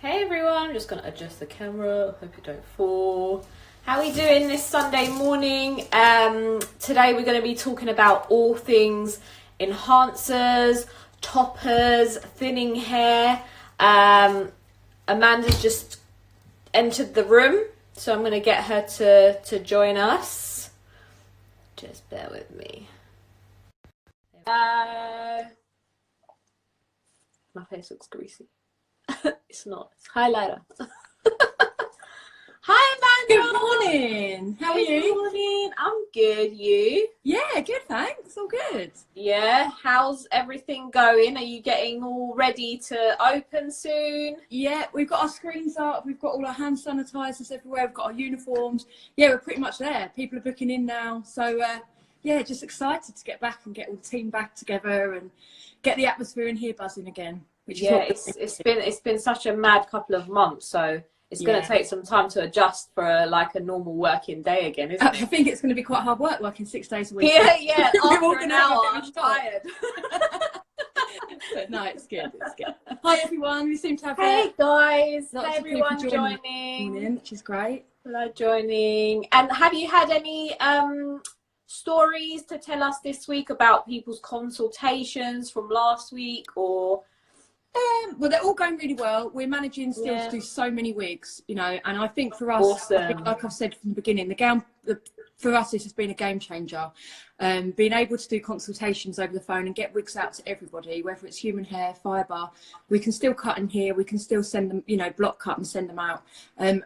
Hey everyone, I'm just going to adjust the camera, hope you don't fall. How are we doing this Sunday morning? Today we're going to be talking about all things enhancers, toppers, thinning hair. Amanda's just entered the room, so I'm going to get her to join us. Just bear with me. My face looks greasy. It's not. It's highlighter. Hi, Amanda. Good morning. How are you? Good morning. I'm good. You? Yeah, good, thanks. All good. Yeah. How's everything going? Are you getting all ready to open soon? Yeah, we've got our screens up. We've got all our hand sanitizers everywhere. We've got our uniforms. Yeah, we're pretty much there. People are booking in now. So, yeah, just excited to get back and get all the team back together and get the atmosphere in here buzzing again. Yeah, it's been such a mad couple of months, so it's going to take some time to adjust for like a normal working day again, isn't it? I think it's going to be quite hard work working 6 days a week. Yeah. After an hour, I'm tired. But no, it's good. It's good. Hi everyone. We seem to have hey guys, lots hey of people everyone joining, which is great. Hello, joining. And have you had any stories to tell us this week about people's consultations from last week, or? Well, they're all going really well. We're managing still to do so many wigs, you know, and I think for us, Awesome. like I've said from the beginning, for us this has been a game changer. Being able to do consultations over the phone and get wigs out to everybody, whether it's human hair, fibre, we can still cut in here, we can still send them, you know, block cut and send them out. And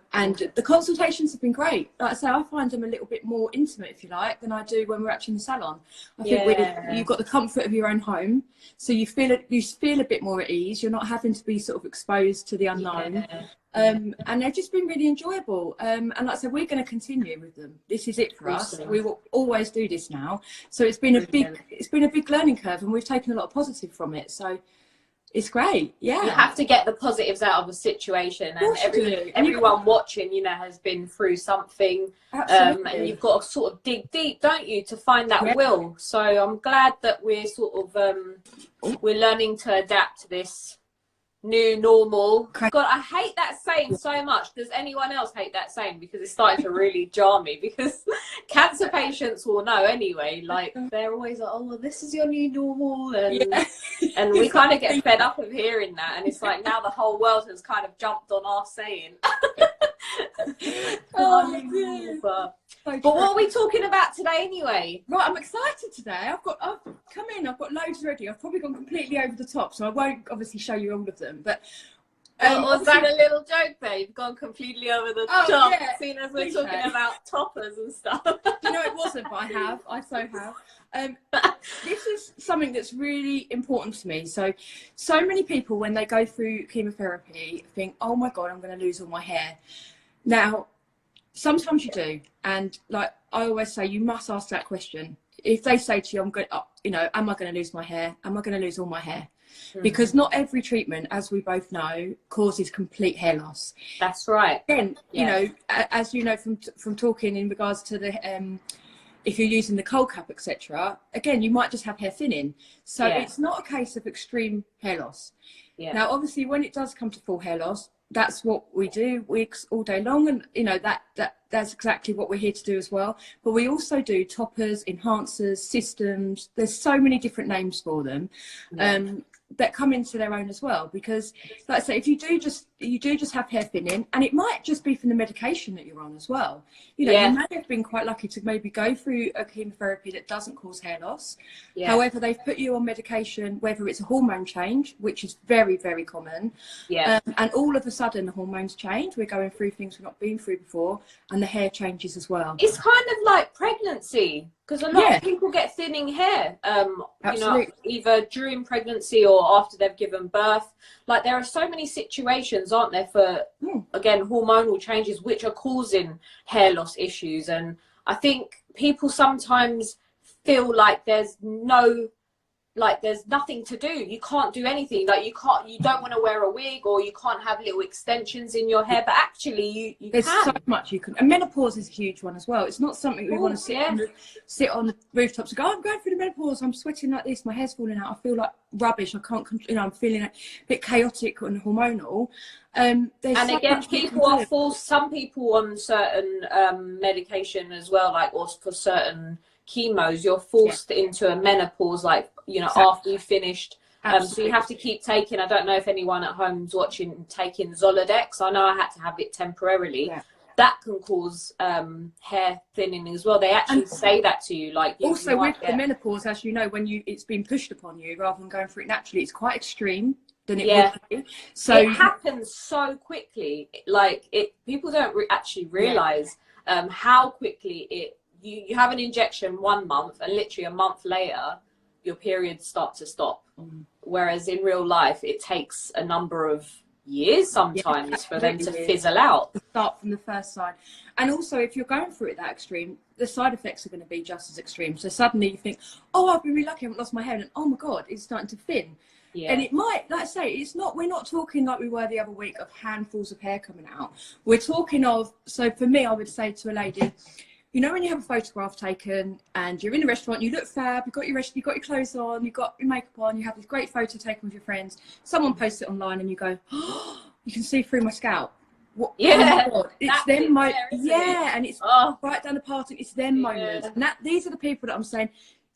the consultations have been great. Like I say, I find them a little bit more intimate, if you like, than I do when we're actually in the salon. I think you've got the comfort of your own home, so you feel a bit more at ease. You're not having to be sort of exposed to the unknown. And they've just been really enjoyable. And like I said, we're going to continue with them. This is it for us. We will always do this now. So it's been a big learning curve, and we've taken a lot of positive from it. So it's great. Yeah, you have to get the positives out of a situation, and everyone watching, you know, has been through something. And you've got to sort of dig deep, don't you, to find that will. So I'm glad that we're sort of we're learning to adapt to this new normal. God, I hate that saying so much. Does anyone else hate that saying? Because it's starting to really jar me, because cancer patients will know anyway, like they're always like, oh well, this is your new normal, and we kind of get fed up of hearing that, and it's like now the whole world has kind of jumped on our saying. But what are we talking about today anyway? Right, I'm excited today. I've come in, I've got loads ready. I've probably gone completely over the top, so I won't obviously show you all of them. But was that a little joke there? You've gone completely over the top, seeing as we're talking about toppers and stuff. You know, it wasn't, but I so have. This is something that's really important to me. So many people, when they go through chemotherapy, think, oh my God, I'm going to lose all my hair. Now, sometimes you do, and like I always say, you must ask that question. If they say to you, "I'm going, you know, am I going to lose my hair? Am I going to lose all my hair?" Because not every treatment, as we both know, causes complete hair loss. That's right. Then, you know, as you know from talking in regards to the if you're using the cold cap, etc., again, you might just have hair thinning. So it's not a case of extreme hair loss. Now, obviously, when it does come to full hair loss, that's what we do, wigs all day long, and you know that's exactly what we're here to do as well. But we also do toppers, enhancers, systems. There's so many different names for them that come into their own as well. Because, like I say, if you do just have hair thinning, and it might just be from the medication that you're on as well. You know, you may have been quite lucky to maybe go through a chemotherapy that doesn't cause hair loss. However, they've put you on medication, whether it's a hormone change, which is very, very common. And all of a sudden the hormones change. We're going through things we've not been through before, and the hair changes as well. It's kind of like pregnancy, because a lot of people get thinning hair, you know, either during pregnancy or after they've given birth. Like, there are so many situations, aren't there, for again hormonal changes which are causing hair loss issues. And I think people sometimes feel like there's no like there's nothing to do. You can't do anything. Like you don't want to wear a wig, or you can't have little extensions in your hair, but actually you there's can. so much you can. And menopause is a huge one as well. It's not something we want to sit on the rooftops and go, I'm going through the menopause, I'm sweating like this, my hair's falling out, I feel like rubbish, I can't, I'm feeling a bit chaotic and hormonal. And so again, people are forced, some people on certain medication as well, like, or for certain chemos, you're forced into a menopause, like, you know, after you finished. So you have to keep taking, I don't know if anyone at home's watching, taking Zoladex. I know I had to have it temporarily. That can cause hair thinning as well. They actually say that to you, like, also with the menopause, as you know, when it's been pushed upon you rather than going through it naturally, it's quite extreme than it would be. So it happens so quickly, like people don't actually realize how quickly you have an injection 1 month, and literally a month later your periods start to stop. Whereas in real life it takes a number of years sometimes for them to fizzle out. Start from the first sign. And also, if you're going through it that extreme, the side effects are going to be just as extreme. So suddenly you think, oh, I've been really lucky, I haven't lost my hair, and oh my god, it's starting to thin. And it might, like I say, it's not, we're not talking like we were the other week of handfuls of hair coming out. We're talking of, so for me, I would say to a lady, you know, when you have a photograph taken and you're in a restaurant, you look fab, you've got your clothes on, you've got your makeup on, you have this great photo taken with your friends, someone posts it online and you go, oh, you can see through my scalp. What? Oh my God. It's them moments. And it's right down the parting, it's them moments. And these are the people that I'm saying,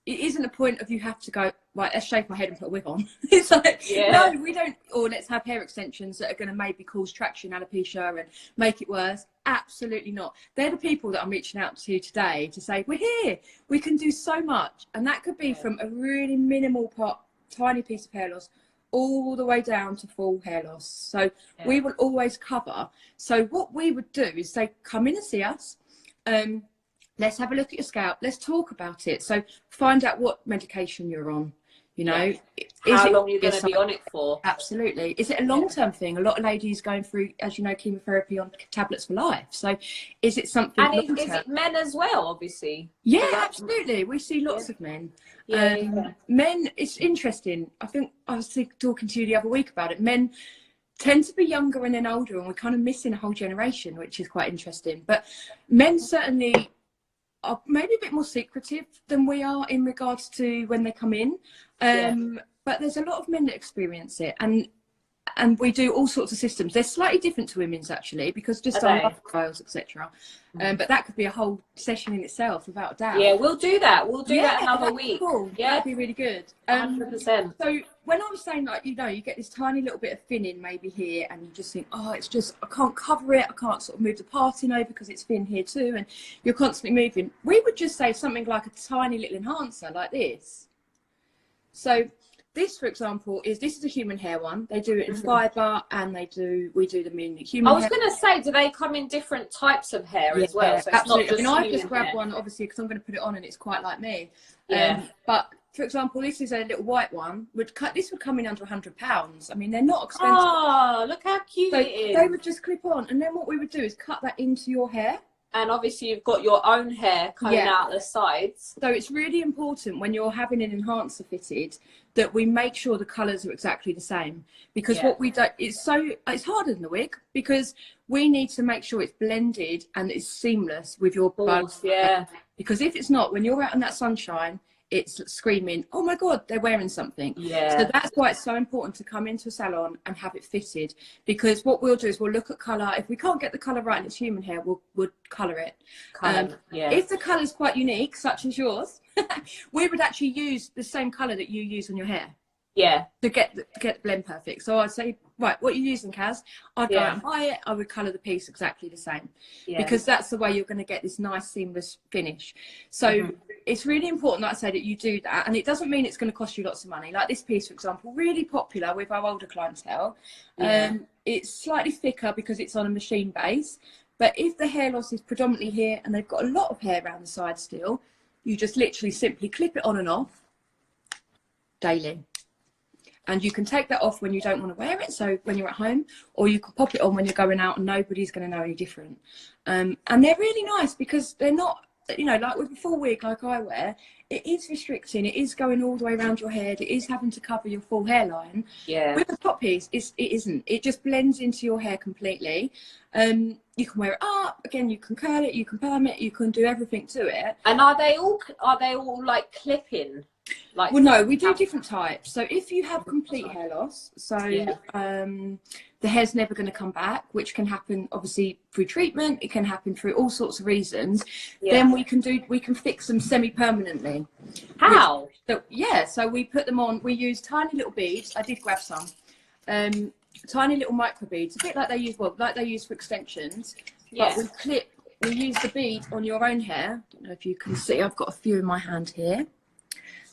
it isn't a point of you have to go, right, let's shave my head and put a wig on. It's like, no, we don't, or let's have hair extensions that are going to maybe cause traction, alopecia and make it worse. Absolutely not. They're the people that I'm reaching out to today to say, we're here, we can do so much. And that could be from a really minimal part, tiny piece of hair loss, all the way down to full hair loss. So we will always cover. So what we would do is say, come in and see us. Let's have a look at your scalp. Let's talk about it. So find out what medication you're on. You know, how long you're going to be on it for. Absolutely. Is it a long-term thing? A lot of ladies going through, as you know, chemotherapy on tablets for life. So is it something and is it men as well, obviously? Yeah, absolutely. We see lots of men. Men, it's interesting. I think I was talking to you the other week about it. Men tend to be younger and then older, and we're kind of missing a whole generation, which is quite interesting. But men certainly are maybe a bit more secretive than we are in regards to when they come in. But there's a lot of men that experience it, and we do all sorts of systems. They're slightly different to women's actually, because just our lifestyles, etc. But that could be a whole session in itself, without a doubt. Yeah, we'll do that. We'll do that another week. Cool. Yeah, that'd be really good. 100%. So when I was saying, like, you know, you get this tiny little bit of thinning maybe here, and you just think, oh, it's just, I can't cover it, I can't sort of move the parting over because it's thin here too, and you're constantly moving. We would just say something like a tiny little enhancer like this. So this, for example, this is a human hair one. They do it in fibre, and we do them in human hair. I was going to say, do they come in different types of hair as well? So absolutely. I've just grabbed one, obviously, because I'm going to put it on and it's quite like me. But for example, this is a little white one. This would come in under £100. I mean, they're not expensive. Oh, look how cute it is. They would just clip on, and then what we would do is cut that into your hair. And obviously you've got your own hair coming out the sides. So it's really important when you're having an enhancer fitted that we make sure the colours are exactly the same. Because what we do, it's harder than the wig, because we need to make sure it's blended and it's seamless with your buds. Because if it's not, when you're out in that sunshine, it's screaming, oh my God, they're wearing something. So that's why it's so important to come into a salon and have it fitted, because what we'll do is we'll look at colour. If we can't get the colour right and it's human hair, we'll colour it. If the colour's quite unique, such as yours, we would actually use the same colour that you use on your hair. To get the blend perfect. So I'd say, right, what are you using, Kaz? I'd go out and buy it. I would colour the piece exactly the same, because that's the way you're going to get this nice seamless finish. So it's really important, like I say, that you do that, and it doesn't mean it's going to cost you lots of money. Like this piece, for example, really popular with our older clientele. It's slightly thicker because it's on a machine base, but if the hair loss is predominantly here and they've got a lot of hair around the side still, you just literally simply clip it on and off daily. And you can take that off when you don't want to wear it, so when you're at home, or you can pop it on when you're going out and nobody's going to know any different. And they're really nice because they're not you know, like with a full wig like I wear, it is restricting. It is going all the way around your head. It is having to cover your full hairline. Yeah. With a top piece, it isn't. It just blends into your hair completely. You can wear it up. Again, you can curl it, you can perm it, you can do everything to it. And are they all like clipping? Like, well, no, we do different types. So if you have complete hair loss, so the hair's never going to come back, which can happen obviously through treatment, it can happen through all sorts of reasons, then we can fix them semi-permanently. How? So we put them on, we use tiny little beads. I did grab some tiny little micro beads, a bit like they use for extensions, but we use the bead on your own hair. I don't know if you can see, I've got a few in my hand here.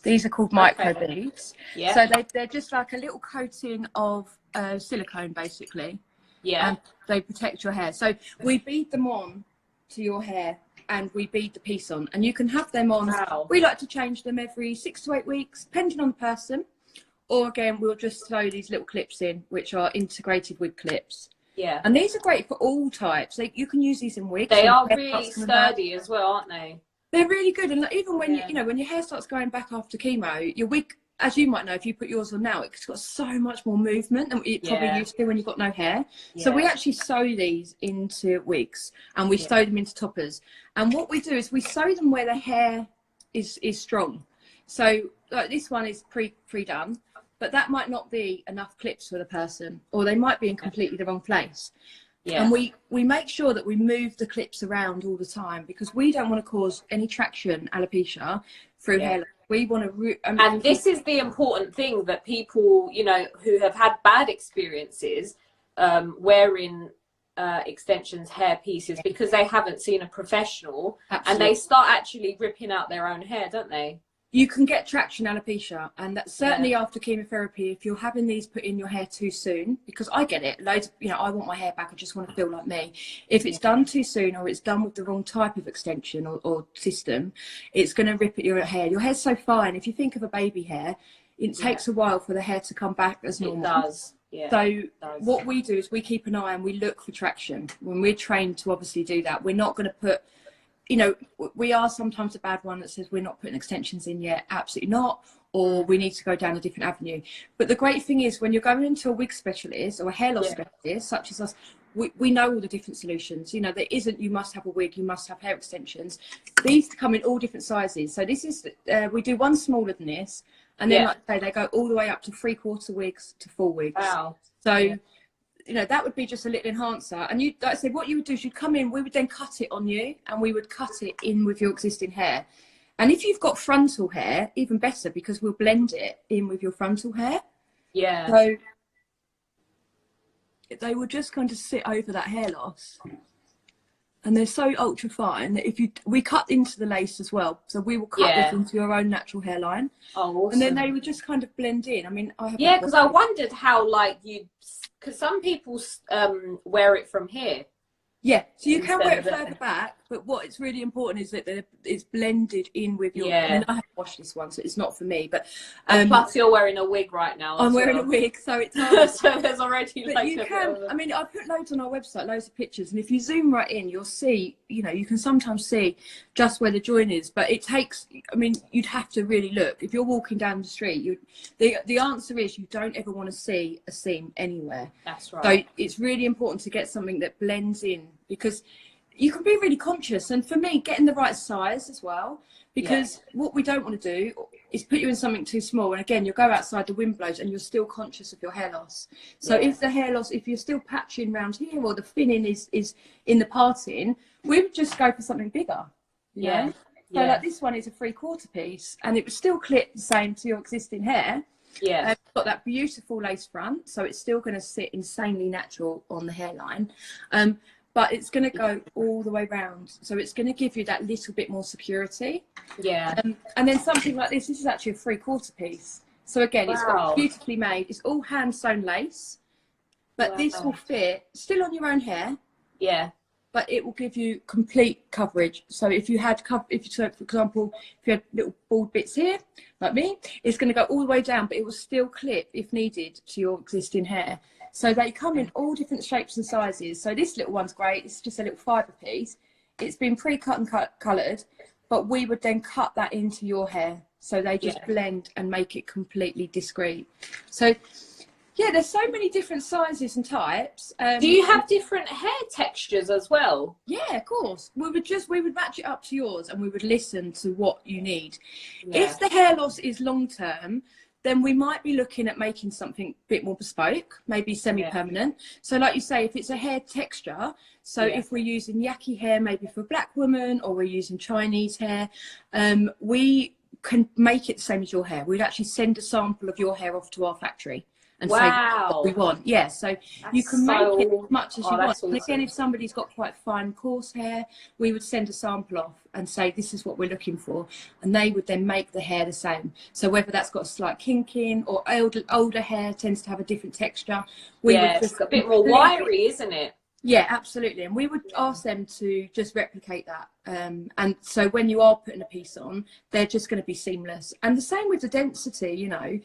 These are called micro beads. Yeah. So they're just like a little coating of silicone, basically. Yeah. And they protect your hair. So we bead them on to your hair, and we bead the piece on. And you can have them on. Wow. We like to change them every 6 to 8 weeks, depending on the person. Or again, we'll just throw these little clips in, which are integrated wig clips. Yeah. And these are great for all types. Like, you can use these in wigs. They are really sturdy as well, aren't they? They're really good, and even when you know, when your hair starts going back after chemo, your wig, as you might know, if you put yours on now, it's got so much more movement than it probably used to when you've got no hair. So we actually sew these into wigs, and we sew them into toppers. And what we do is we sew them where the hair is strong. So like this one is pre-done, but that might not be enough clips for the person, or they might be in completely the wrong place. Yeah. And we make sure that we move the clips around all the time, because we don't want to cause any traction alopecia through hair loss. We want to... and this is the important thing, that people, you know, who have had bad experiences wearing extensions, hair pieces, because they haven't seen a professional. Absolutely. And they start actually ripping out their own hair, don't they? You can get traction alopecia, and that's certainly after chemotherapy. If you're having these put in your hair too soon, because I get it, loads, you know, I want my hair back, I just want to feel like me. If it's done too soon, or it's done with the wrong type of extension or system, it's going to rip at your hair. Your hair's so fine. If you think of a baby hair, it takes a while for the hair to come back as normal. It does. Yeah, so what we do is we keep an eye and we look for traction. When we're trained to obviously do that, we're not going to put, you know, we are sometimes a bad one that says we're not putting extensions in yet. Absolutely not. Or we need to go down a different avenue. But the great thing is, when you're going into a wig specialist or a hair loss specialist, such as us, we know all the different solutions. You know, there isn't, you must have a wig, you must have hair extensions. These come in all different sizes. So this is, we do one smaller than this. And then, like I say, they go all the way up to 3/4 wigs to full wigs. Wow. So... you know, that would be just a little enhancer. And you, like I said, what you would do is you'd come in, we would then cut it on you, and we would cut it in with your existing hair. And if you've got frontal hair, even better, because we'll blend it in with your frontal hair. Yeah. So they will just kind of sit over that hair loss. And they're so ultra fine that if we cut into the lace as well. So we will cut this into your own natural hairline. Oh, awesome. And then they would just kind of blend in. I mean, I have because I wondered how, like, because some people wear it from here. Yeah, so you can wear it further back, but what is really important is that it's blended in with your... I mean, I haven't washed this one, so it's not for me, but... plus you're wearing a wig right now. I'm wearing a wig, so it's hard. So there's already... But like, you can... I mean, I put loads on our website, loads of pictures, and if you zoom right in, you'll see, you know, you can sometimes see just where the join is, but it takes... I mean, you'd have to really look. If you're walking down the street, the answer is you don't ever want to see a seam anywhere. That's right. So it's really important to get something that blends in, because you can be really conscious, and for me, getting the right size as well, because what we don't want to do is put you in something too small, and again, you'll go outside, the wind blows, and you're still conscious of your hair loss. So if the hair loss, if you're still patching around here, or the thinning is in the parting, we would just go for something bigger. You know? So like this one is a 3/4 piece, and it would still clip the same to your existing hair. Yeah, it's got that beautiful lace front, so it's still going to sit insanely natural on the hairline. But it's going to go all the way round, so it's going to give you that little bit more security. Yeah. And then something like this is actually a 3/4 piece. So again, it's got beautifully made. It's all hand sewn lace, but this will fit still on your own hair. Yeah. But it will give you complete coverage. So if you had, for example, if you had little bald bits here, like me, it's going to go all the way down, but it will still clip if needed to your existing hair. So they come in all different shapes and sizes. So this little one's great. It's just a little fibre piece. it's been pre-cut and coloured, but we would then cut that into your hair. So they just blend and make it completely discreet. So yeah, there's so many different sizes and types. Do you have different hair textures as well? Yeah, of course. We would match it up to yours, and we would listen to what you need. Yeah. If the hair loss is long term, then we might be looking at making something a bit more bespoke, maybe semi-permanent. So like you say, if it's a hair texture, so if we're using yaki hair, maybe for a black woman, or we're using Chinese hair, we can make it the same as your hair. We'd actually send a sample of your hair off to our factory and say what we want. Yeah, so you can make it as much as you want. Awesome. And again, if somebody's got quite fine, coarse hair, we would send a sample off and say, this is what we're looking for. And they would then make the hair the same. So whether that's got a slight kink in, or older hair tends to have a different texture. It's a bit more wiry, isn't it? Yeah, absolutely. And we would ask them to just replicate that. And so when you are putting a piece on, they're just going to be seamless. And the same with the density, you know.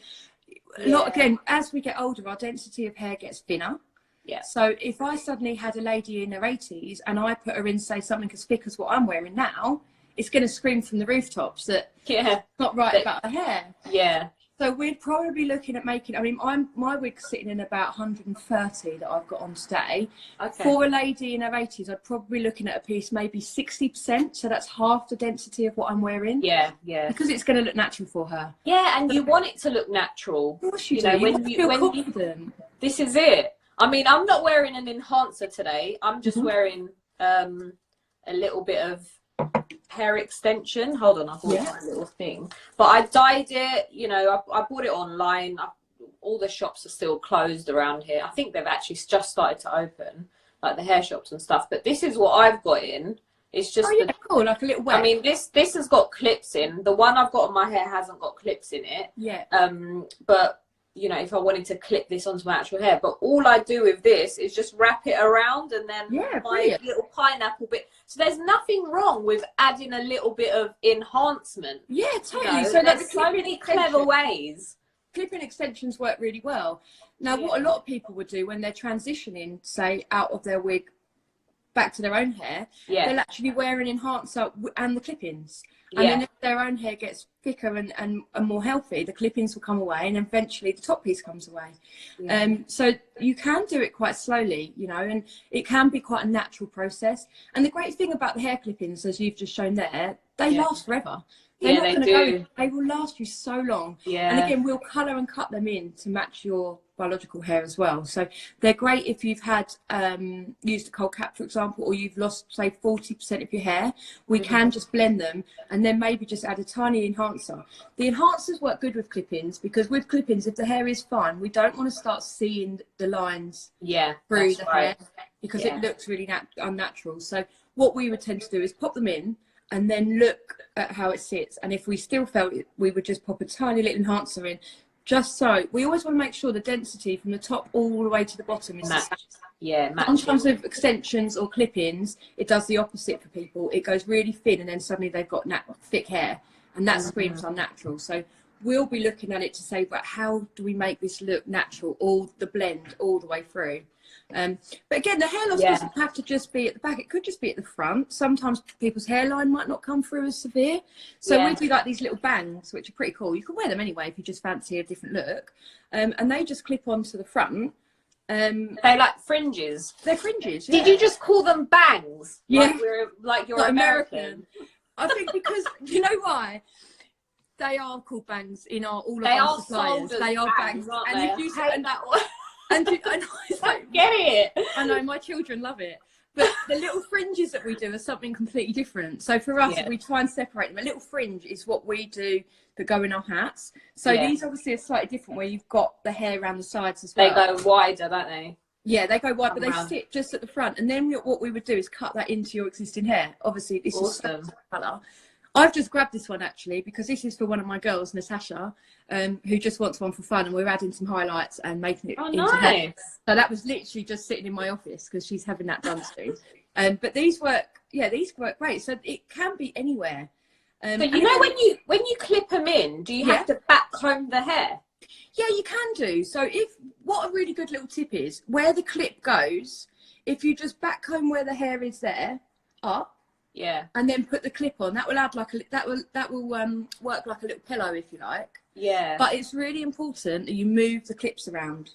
Again, as we get older, our density of hair gets thinner. Yeah. So if I suddenly had a lady in her 80s and I put her in, say, something as thick as what I'm wearing now, it's going to scream from the rooftops that it's not right about her hair. Yeah. So we're probably looking at making, I mean, my wig's sitting in about 130 that I've got on today. Okay. For a lady in her 80s, I'd probably be looking at a piece maybe 60%. So that's half the density of what I'm wearing. Yeah, yeah. Because it's going to look natural for her. Yeah, and you want it to look natural. Of course you do. When you feel confident. This is it. I mean, I'm not wearing an enhancer today. I'm just wearing a little bit of hair extension. Hold on, I've got my little thing. But I dyed it, you know, I bought it online. All the shops are still closed around here. I think they've actually just started to open, like the hair shops and stuff. But this is what I've got in. It's just cool, like a little wet. I mean, this has got clips in. The one I've got on my hair hasn't got clips in it. Yeah. But you know, if I wanted to clip this onto my actual hair, but all I do with this is just wrap it around and then my little pineapple bit. So there's nothing wrong with adding a little bit of enhancement. Yeah, totally. You know, so there's so many clever ways. Clipping extensions work really well. Now, what a lot of people would do when they're transitioning, say, out of their wig back to their own hair, they'll actually wear an enhancer and the clip-ins. And then if their own hair gets thicker and more healthy, the clip-ins will come away and eventually the top piece comes away. So you can do it quite slowly, you know, and it can be quite a natural process. And the great thing about the hair clip-ins, as you've just shown there, they last forever. They're not going to go. They will last you so long. And again, we'll colour and cut them in to match your biological hair as well. So they're great if you've had used a cold cap, for example, or you've lost, say, 40% of your hair. We can just blend them and then maybe just add a tiny enhancer. The enhancers work good with clip-ins because with clip-ins, if the hair is fine, we don't want to start seeing the lines through the hair because it looks really unnatural. So what we would tend to do is pop them in and then look at how it sits. And if we still felt it, we would just pop a tiny little enhancer in. Just so, we always want to make sure the density from the top all the way to the bottom is matched. Sometimes with extensions or clip-ins, it does the opposite for people. It goes really thin and then suddenly they've got thick hair and that screams unnatural. So we'll be looking at it to say, but how do we make this look natural, all the blend all the way through? But again, the hair loss doesn't have to just be at the back. It could just be at the front. Sometimes people's hairline might not come through as severe. So we do like these little bangs, which are pretty cool. You can wear them anyway if you just fancy a different look. And they just clip onto the front. They're like fringes. They're fringes. Did you just call them bangs? Yeah. Like you're American. I think because, you know why? They are called bangs in all of our suppliers. They are bangs. And if you say that one. And I get it. I know, my children love it. But the little fringes that we do are something completely different. So for us, we try and separate them. A little fringe is what we do that go in our hats. So these obviously are slightly different where you've got the hair around the sides as well. They go wider, don't they? Yeah, they go wide, but they sit just at the front. And then what we would do is cut that into your existing hair. Obviously, this is so colour. I've just grabbed this one actually because this is for one of my girls, Natasha, who just wants one for fun, and we're adding some highlights and making it into hair. So that was literally just sitting in my office because she's having that done soon. But these work great. So it can be anywhere. So you know when you clip them in, do you have to back comb the hair? Yeah, you can do. So what a really good little tip is where the clip goes, if you just back comb where the hair is there up, Yeah. And then put the clip on. That will add like that will work like a little pillow, if you like. Yeah. But it's really important that you move the clips around.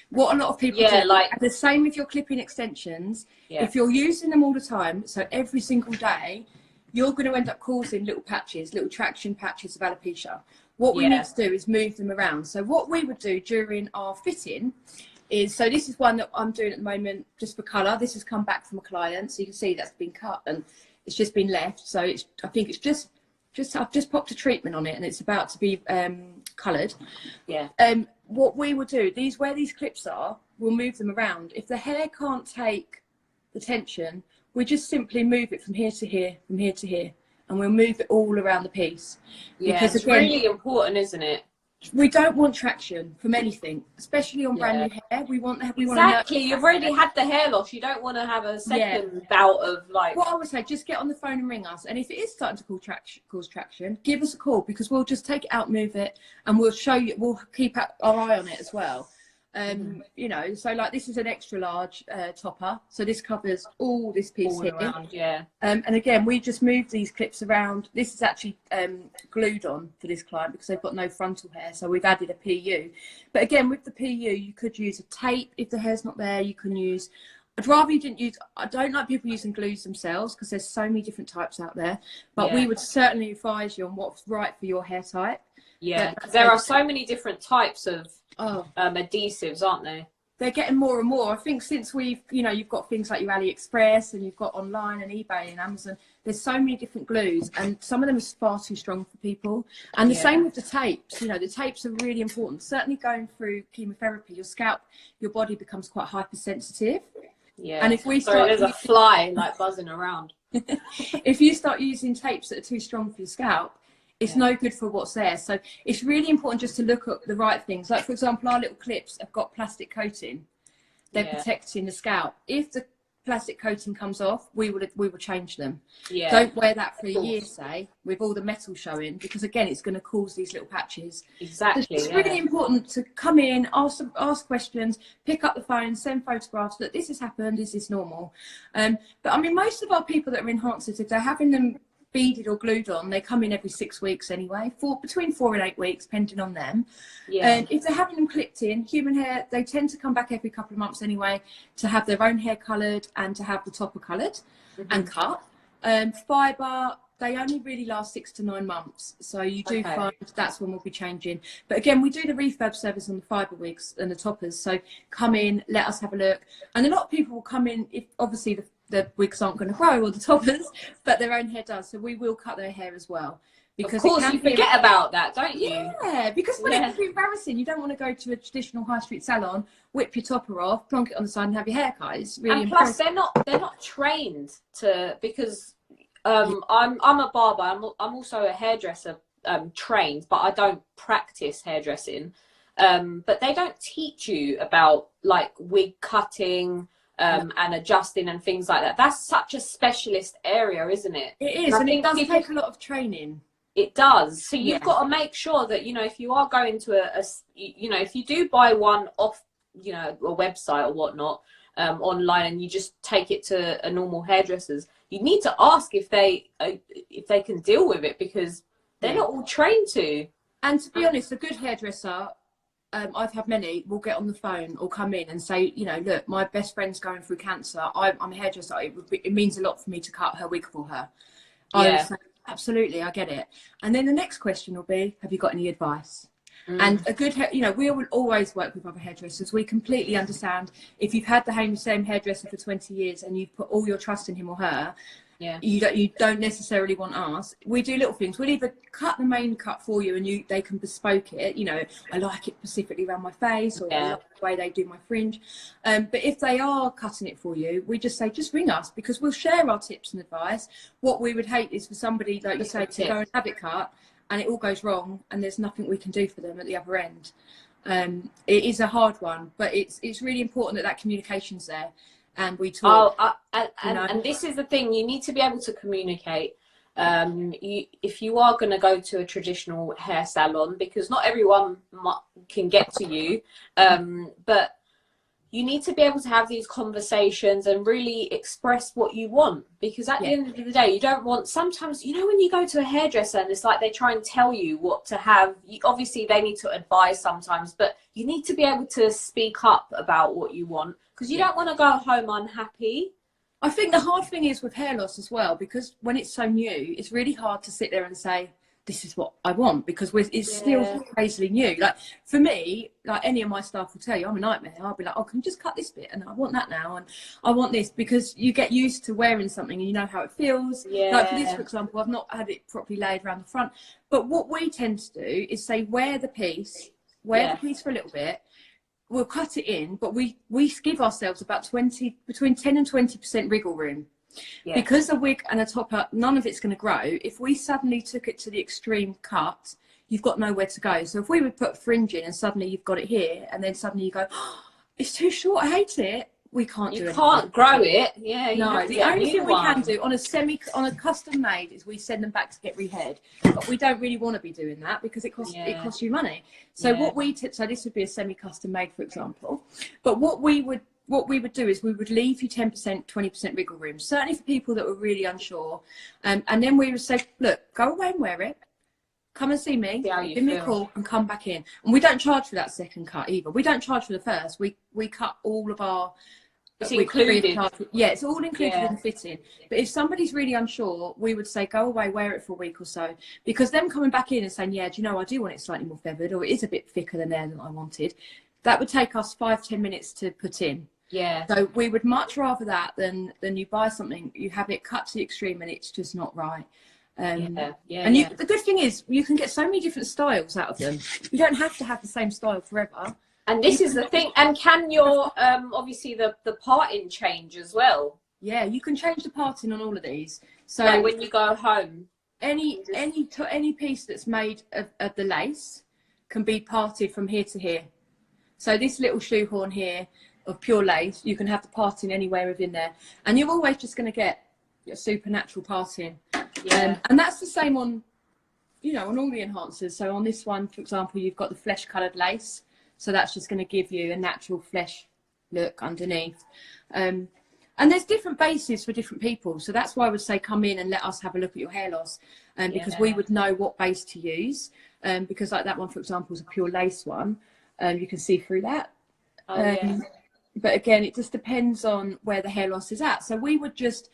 What a lot of people do, like the same with your clipping extensions. Yeah. If you're using them all the time, so every single day, you're going to end up causing little patches, little traction patches of alopecia. What we need to do is move them around. So what we would do during our fitting is, so this is one that I'm doing at the moment just for colour. This has come back from a client, so you can see that's been cut and it's just been left. So it's, I think it's just I've just popped a treatment on it and it's about to be coloured. Yeah. What we will do, where these clips are, we'll move them around. If the hair can't take the tension, we just simply move it from here to here, from here to here, and we'll move it all around the piece. Yeah, because it's again, really important, isn't it? We don't want traction from anything, especially on brand new hair. We want exactly. You've already had the hair loss. You don't want to have a second bout of like. What I would say, just get on the phone and ring us. And if it is starting to cause traction, give us a call, because we'll just take it out, move it, and we'll show you. We'll keep our eye on it as well. You know, so like this is an extra large topper, so this covers all this piece all here around, and again we just move these clips around. This is actually glued on for this client because they've got no frontal hair, so we've added a PU. But again, with the PU you could use a tape if the hair's not there. You can use, I'd rather you didn't use, I don't like people using glues themselves because there's so many different types out there, but we would certainly advise you on what's right for your hair type. Because there are so many different types of adhesives, aren't there? They're getting more and more. I think since we've, you know, you've got things like your AliExpress and you've got online and eBay and Amazon, there's so many different glues and some of them are far too strong for people. And the same with the tapes. You know, the tapes are really important. Certainly going through chemotherapy, your scalp, your body becomes quite hypersensitive. Yeah. And if we start there's a fly like buzzing around. If you start using tapes that are too strong for your scalp, it's no good for what's there. So it's really important just to look at the right things. Like, for example, our little clips have got plastic coating. They're protecting the scalp. If the plastic coating comes off, we will change them. Don't wear that for a year, say, with all the metal showing, because again, it's going to cause these little patches. Exactly. So it's really important to come in, ask questions, pick up the phone, send photographs that this has happened, is this normal? But I mean, most of our people that are enhancers, if they're having them beaded or glued on, they come in every 6 weeks anyway, between 4 and 8 weeks, depending on them. And if they're having them clipped in, human hair, they tend to come back every couple of months anyway to have their own hair coloured and to have the topper coloured and cut. Fibre, they only really last 6 to 9 months, so you do find that's when we'll be changing. But again, we do the refurb service on the fibre wigs and the toppers, so come in, let us have a look. And a lot of people will come in if obviously the wigs aren't going to grow, or the toppers, but their own hair does, so we will cut their hair as well. Because of course you forget about that, don't you? Yeah, because when it can be embarrassing, you don't want to go to a traditional high street salon, whip your topper off, plonk it on the side and have your hair cut. It's really and plus they're not trained to, because I'm a barber, I'm also a hairdresser trained, but I don't practice hairdressing. But they don't teach you about like wig cutting and adjusting and things like that. That's such a specialist area, isn't it? It is, and it does take a lot of training. It does. So you've got to make sure that, you know, if you are going to you know, if you do buy one off, you know, a website or whatnot, online, and you just take it to a normal hairdresser's, you need to ask if they can deal with it, because they're not all trained to. And to be honest, a good hairdresser, I've had many, will get on the phone or come in and say, you know, look, my best friend's going through cancer. I'm a hairdresser. It means a lot for me to cut her wig for her. I would say, absolutely, I get it. And then the next question will be, have you got any advice? And a good, you know, we will always work with other hairdressers. We completely understand if you've had the same hairdresser for 20 years and you've put all your trust in him or her, you don't necessarily want us. We do little things. We'll either cut the main cut for you and they can bespoke it. You know, I like it specifically around my face, or I like the way they do my fringe. But if they are cutting it for you, we just say, just ring us, because we'll share our tips and advice. What we would hate is for somebody, like you say, to go and have it cut and it all goes wrong and there's nothing we can do for them at the other end. It is a hard one, but it's really important that communication's there. And we talk. And this is the thing, you need to be able to communicate. If you are going to go to a traditional hair salon, because not everyone can get to you, but you need to be able to have these conversations and really express what you want, because at the end of the day, you don't want, sometimes, you know, when you go to a hairdresser and it's like they try and tell you what to have, obviously they need to advise sometimes, but you need to be able to speak up about what you want, because you don't want to go home unhappy. I think the hard thing is with hair loss as well, because when it's so new, it's really hard to sit there and say, this is what I want, because it's still crazily new. Like for me, like any of my staff will tell you, I'm a nightmare. I'll be like, oh, can you just cut this bit? And I want that now. And I want this, because you get used to wearing something and you know how it feels. Like for this, for example, I've not had it properly laid around the front. But what we tend to do is say, wear the piece for a little bit. We'll cut it in, but we give ourselves about between 10 and 20% wriggle room. Because a wig and a topper, none of it's going to grow. If we suddenly took it to the extreme cut, you've got nowhere to go. So if we would put fringe in and suddenly you've got it here, and then suddenly you go, oh, it's too short, I hate it. We can't do it. You can't grow it. No, the only thing we can do on a custom made is we send them back to get rehaired. But we don't really want to be doing that, because it costs you money. So so this would be a semi-custom made, for example. But what we would do is we would leave you 10%, 20% wriggle room, certainly for people that were really unsure. And then we would say, look, go away and wear it. Come and see me, give me a call and come back in. And we don't charge for that second cut either. We don't charge for the first. We cut all of our... It's included. It's all included in the fitting. But if somebody's really unsure, we would say, go away, wear it for a week or so. Because them coming back in and saying, yeah, do you know, I do want it slightly more feathered, or it is a bit thicker than I wanted, that would take us 5-10 minutes to put in. So we would much rather that than you buy something, you have it cut to the extreme and it's just not right. The good thing is you can get so many different styles out of them. You don't have to have the same style forever. And this is the thing. And can your obviously the parting change as well? Yeah, you can change the parting on all of these. So like when you go home, any piece that's made of the lace can be parted from here to here. So this little shoehorn here of pure lace, you can have the parting anywhere within there, and you're always just going to get a supernatural parting. And that's the same on, you know, on all the enhancers. So on this one, for example, you've got the flesh coloured lace, so that's just going to give you a natural flesh look underneath. And there's different bases for different people, so that's why I would say come in and let us have a look at your hair loss, because we would know what base to use. Because like that one, for example, is a pure lace one. You can see through that. But again, it just depends on where the hair loss is at. So we would just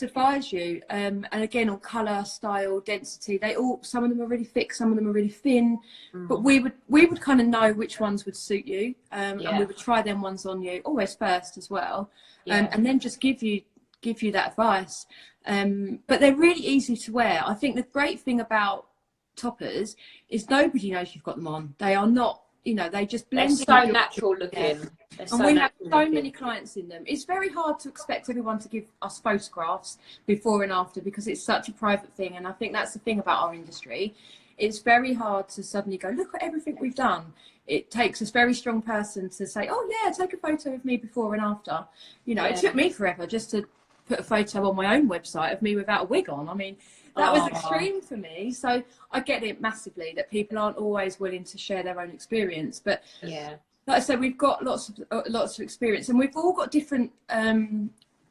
advise you, and again, on colour, style, density, some of them are really thick, some of them are really thin, but we would kind of know which ones would suit you, and we would try them ones on you always first as well, and then just give you that advice. But they're really easy to wear. I think the great thing about toppers is nobody knows you've got them on. They are not, you know, they just blend. They're so natural looking. And we have so many clients in them. It's very hard to expect everyone to give us photographs before and after, because it's such a private thing. And I think that's the thing about our industry. It's very hard to suddenly go, look at everything we've done. It takes a very strong person to say, oh yeah, take a photo of me before and after. You know, it took me forever just to put a photo on my own website of me without a wig on. I mean, that was extreme for me. So I get it massively that people aren't always willing to share their own experience. But like I said, we've got lots of experience, and we've all got different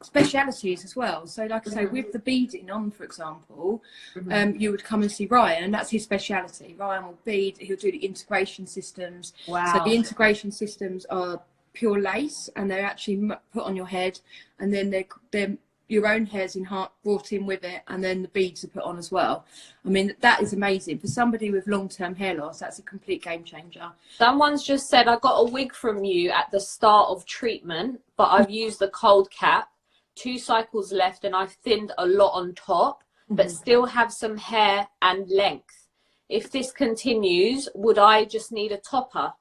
specialities as well. So like I say, with the beading on, for example, you would come and see Ryan. That's his speciality. Ryan will bead. He'll do the integration systems. Wow. So the integration systems are pure lace, and they're actually put on your head, and then they're your own hair's brought in with it, and then the beads are put on as well. I mean, that is amazing. For somebody with long-term hair loss, that's a complete game changer. Someone's just said, I got a wig from you at the start of treatment, but I've used the cold cap, 2 cycles left, and I've thinned a lot on top, but still have some hair and length. If this continues, would I just need a topper?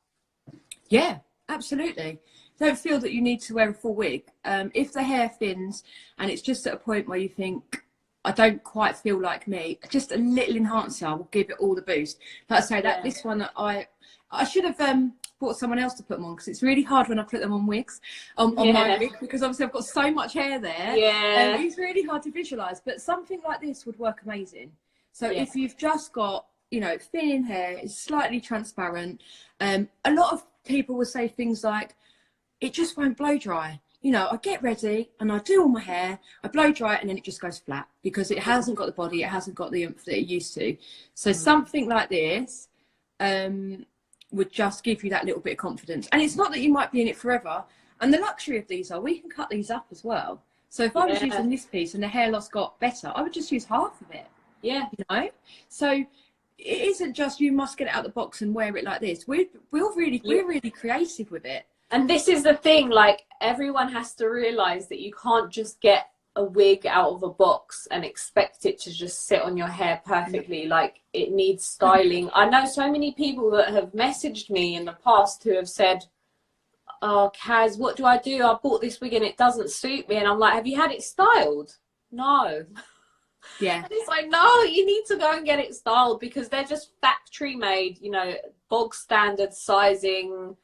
Yeah, absolutely. Don't feel that you need to wear a full wig. If the hair thins and it's just at a point where you think, I don't quite feel like me, just a little enhancer will give it all the boost. Like I say, that this one, I should have bought someone else to put them on, because it's really hard when I put them on wigs, on my wig, because obviously I've got so much hair there. It's really hard to visualise, but something like this would work amazing. So if you've just got, you know, thin hair, it's slightly transparent. A lot of people will say things like, it just won't blow dry. You know, I get ready and I do all my hair, I blow dry it, and then it just goes flat because it hasn't got the body, it hasn't got the oomph that it used to. So something like this would just give you that little bit of confidence. And it's not that you might be in it forever. And the luxury of these are we can cut these up as well. So if I was using this piece and the hair loss got better, I would just use half of it. Yeah. You know? So it isn't just you must get it out of the box and wear it like this. We're really creative with it. And this is the thing, like, everyone has to realise that you can't just get a wig out of a box and expect it to just sit on your hair perfectly. Like, it needs styling. I know so many people that have messaged me in the past who have said, oh, Kaz, what do I do? I bought this wig and it doesn't suit me. And I'm like, have you had it styled? No. Yeah. And it's like, no, you need to go and get it styled because they're just factory made, you know, bog standard sizing.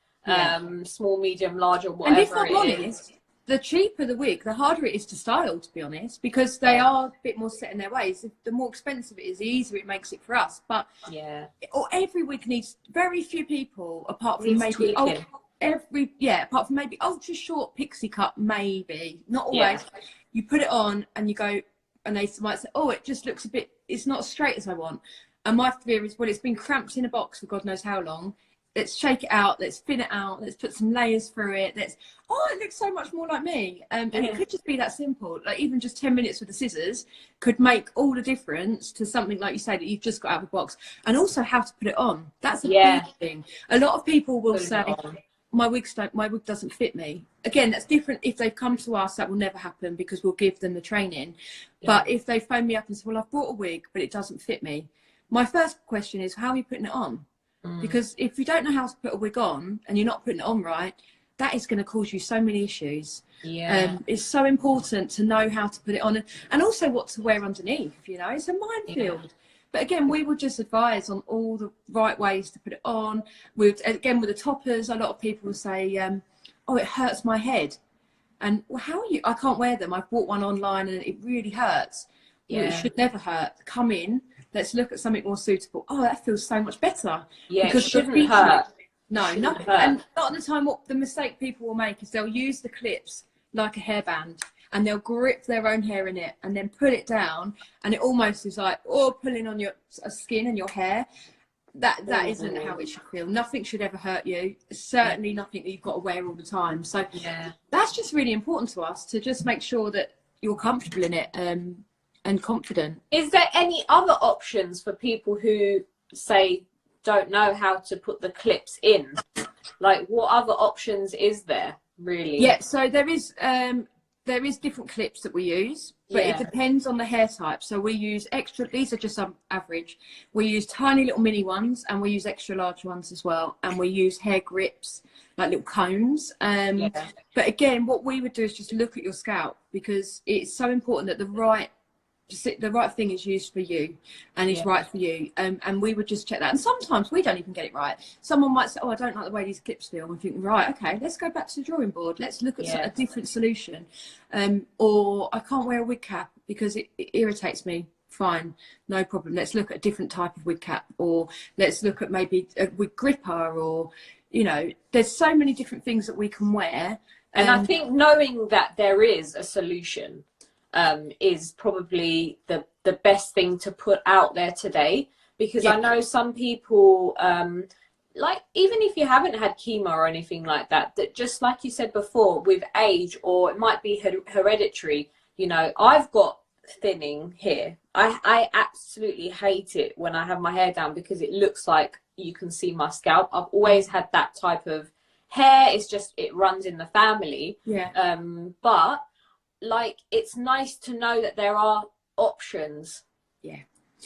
Small, medium, large, or whatever. And if I'm honest, the cheaper the wig, the harder it is to style, to be honest, because they are a bit more set in their ways. The more expensive it is, the easier it makes it for us. But or every wig needs very few people, apart from maybe apart from maybe ultra short pixie cut, maybe not always. You put it on and you go, and they might say, oh, it just looks a bit, it's not as straight as I want. And my fear is, well, it's been cramped in a box for God knows how long. Let's shake it out, let's thin it out, let's put some layers through it, it looks so much more like me. And it could just be that simple. Like, even just 10 minutes with the scissors could make all the difference to something, like you say, that you've just got out of the box. And also how to put it on. That's a big thing. A lot of people will say, my wig doesn't fit me. Again, that's different. If they've come to us, that will never happen because we'll give them the training. But if they phone me up and say, well, I've bought a wig, but it doesn't fit me. My first question is, how are you putting it on? Because if you don't know how to put a wig on and you're not putting it on right, that is going to cause you so many issues. It's so important to know how to put it on and also what to wear underneath. You know, it's a minefield. But again, we would just advise on all the right ways to put it on. With the toppers, a lot of people will say, oh, it hurts my head. And well, how are you? I can't wear them. I've bought one online and it really hurts. Well, it should never hurt. Come in. Let's look at something more suitable. Oh, that feels so much better. Because it shouldn't hurt. No, not and a lot of the time what the mistake people will make is they'll use the clips like a hairband and they'll grip their own hair in it and then pull it down, and it almost is like pulling on your skin and your hair. That isn't how it should feel. Nothing should ever hurt you. Certainly nothing that you've got to wear all the time. So that's just really important to us, to just make sure that you're comfortable in it. And confident. Is there any other options for people who say don't know how to put the clips in? Like, what other options is there really? Yeah, so there is different clips that we use, but it depends on the hair type. So we use extra, these are just average. We use tiny little mini ones and we use extra large ones as well. And we use hair grips, like little combs. But again, what we would do is just look at your scalp, because it's so important that the right thing is used for you and is right for you, and we would just check that. And sometimes we don't even get it right. Someone might say, oh, I don't like the way these clips feel, and we think, right, okay, let's go back to the drawing board, let's look at a different solution. Or I can't wear a wig cap because it irritates me. Fine, no problem, let's look at a different type of wig cap, or let's look at maybe a wig gripper, or, you know, there's so many different things that we can wear. And I think knowing that there is a solution is probably the best thing to put out there today, because I know some people, like, even if you haven't had chemo or anything like that, that just like you said before, with age, or it might be hereditary, you know, I've got thinning here. I absolutely hate it when I have my hair down because it looks like you can see my scalp. I've always had that type of hair. It's just, it runs in the family. But like, it's nice to know that there are options.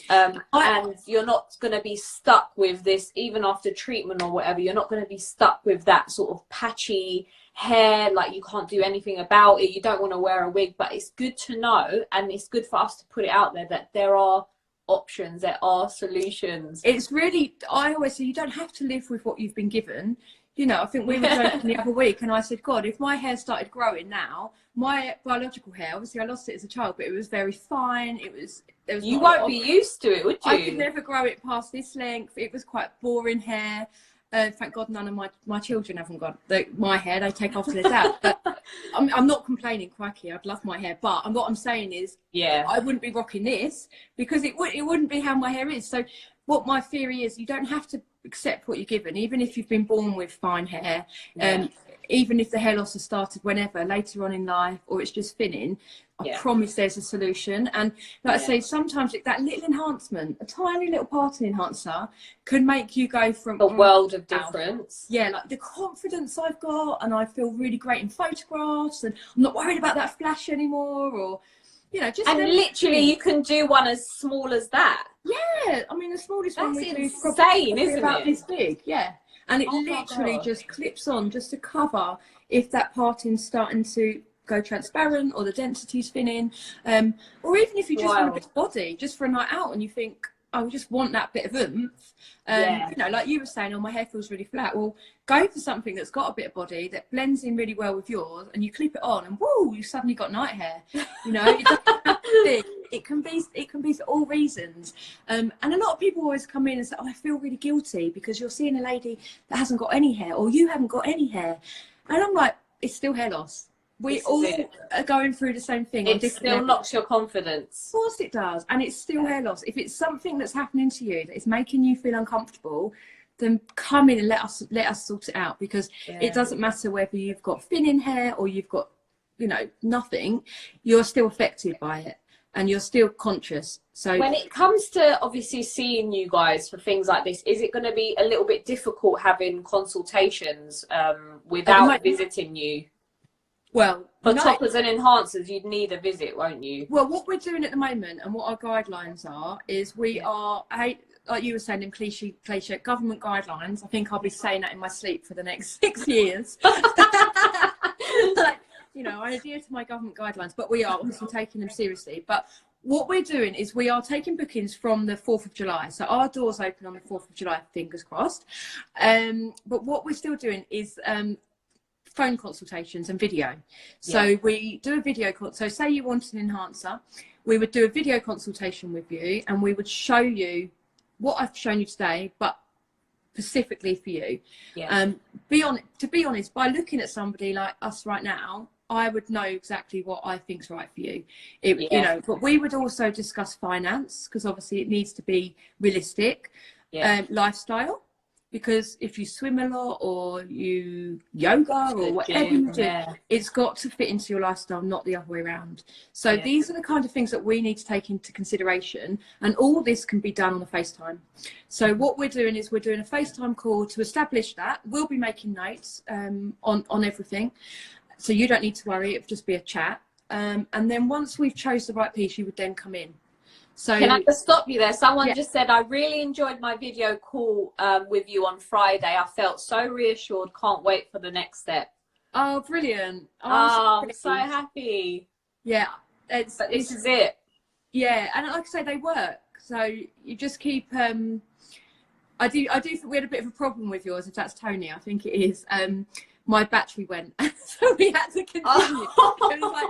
And you're not going to be stuck with this, even after treatment or whatever. You're not going to be stuck with that sort of patchy hair, like you can't do anything about it. You don't want to wear a wig. But it's good to know, and it's good for us to put it out there, that there are options, there are solutions. It's really, I always say, you don't have to live with what you've been given. You know, I think we were joking the other week, and I said, God, if my hair started growing now, my biological hair, obviously I lost it as a child, but it was very fine. There was you won't be used to it, would you? I could never grow it past this length. It was quite boring hair. Thank God none of my children haven't got my hair. They take after their dad. But I'm not complaining, crikey. I'd love my hair. But what I'm saying is, I wouldn't be rocking this because it wouldn't be how my hair is. So what my theory is, you don't have to accept what you're given, even if you've been born with fine hair. Even if the hair loss has started whenever, later on in life, or it's just thinning, I promise there's a solution. And like I say, sometimes that little enhancement, a tiny little parting enhancer, can make you go from a world of difference. Yeah, like the confidence I've got, and I feel really great in photographs, and I'm not worried about that flash anymore, or just. And literally, you can do one as small as that. Yeah, I mean the smallest one we do is insane, isn't about it? This big, yeah. And it literally just clips on just to cover if that parting's starting to go transparent or the density's thinning, or even if you just want a bit of body just for a night out and you think, I just want that bit of oomph. Like you were saying, my hair feels really flat. Well, go for something that's got a bit of body that blends in really well with yours, and you clip it on, and whoa, you suddenly got night hair. It doesn't have to be. It can be for all reasons. And a lot of people always come in and say, I feel really guilty because you're seeing a lady that hasn't got any hair, or you haven't got any hair. And I'm like, it's still hair loss. We all are going through the same thing. It still knocks your confidence. Of course it does. And it's still hair loss. If it's something that's happening to you that is making you feel uncomfortable, then come in and let us sort it out, because it doesn't matter whether you've got thinning hair or you've got, nothing, you're still affected by it and you're still conscious. So when it comes to obviously seeing you guys for things like this, is it going to be a little bit difficult having consultations without visiting you? Well, for toppers and enhancers, you'd need a visit, won't you? Well, what we're doing at the moment and what our guidelines are is we are, like you were saying, in cliche government guidelines. I think I'll be saying that in my sleep for the next 6 years. I adhere to my government guidelines, but we are obviously taking them seriously. But what we're doing is we are taking bookings from the 4th of July. So our doors open on the 4th of July, fingers crossed. But what we're still doing is phone consultations and video. So we do a video call. So say you want an enhancer, we would do a video consultation with you, and we would show you what I've shown you today, but specifically for you. To be honest, by looking at somebody like us right now, I would know exactly what I think's right for you. But we would also discuss finance, because obviously it needs to be realistic. Lifestyle, because if you swim a lot or you yoga or whatever you do, it's got to fit into your lifestyle, not the other way around. So these are the kind of things that we need to take into consideration, and all this can be done on a FaceTime. So what we're doing is we're doing a FaceTime call to establish that. We'll be making notes on everything, so you don't need to worry. It'll just be a chat, and then once we've chose the right piece, you would then come in. So can I just stop you there? Someone just said, I really enjoyed my video call with you on Friday. I felt so reassured. Can't wait for the next step. Oh, brilliant. I'm so happy. Yeah. This is it. Yeah. And like I say, they work. So you just keep... I do think we had a bit of a problem with yours, if that's Tony. I think it is. My battery went, so we had to continue. It was like,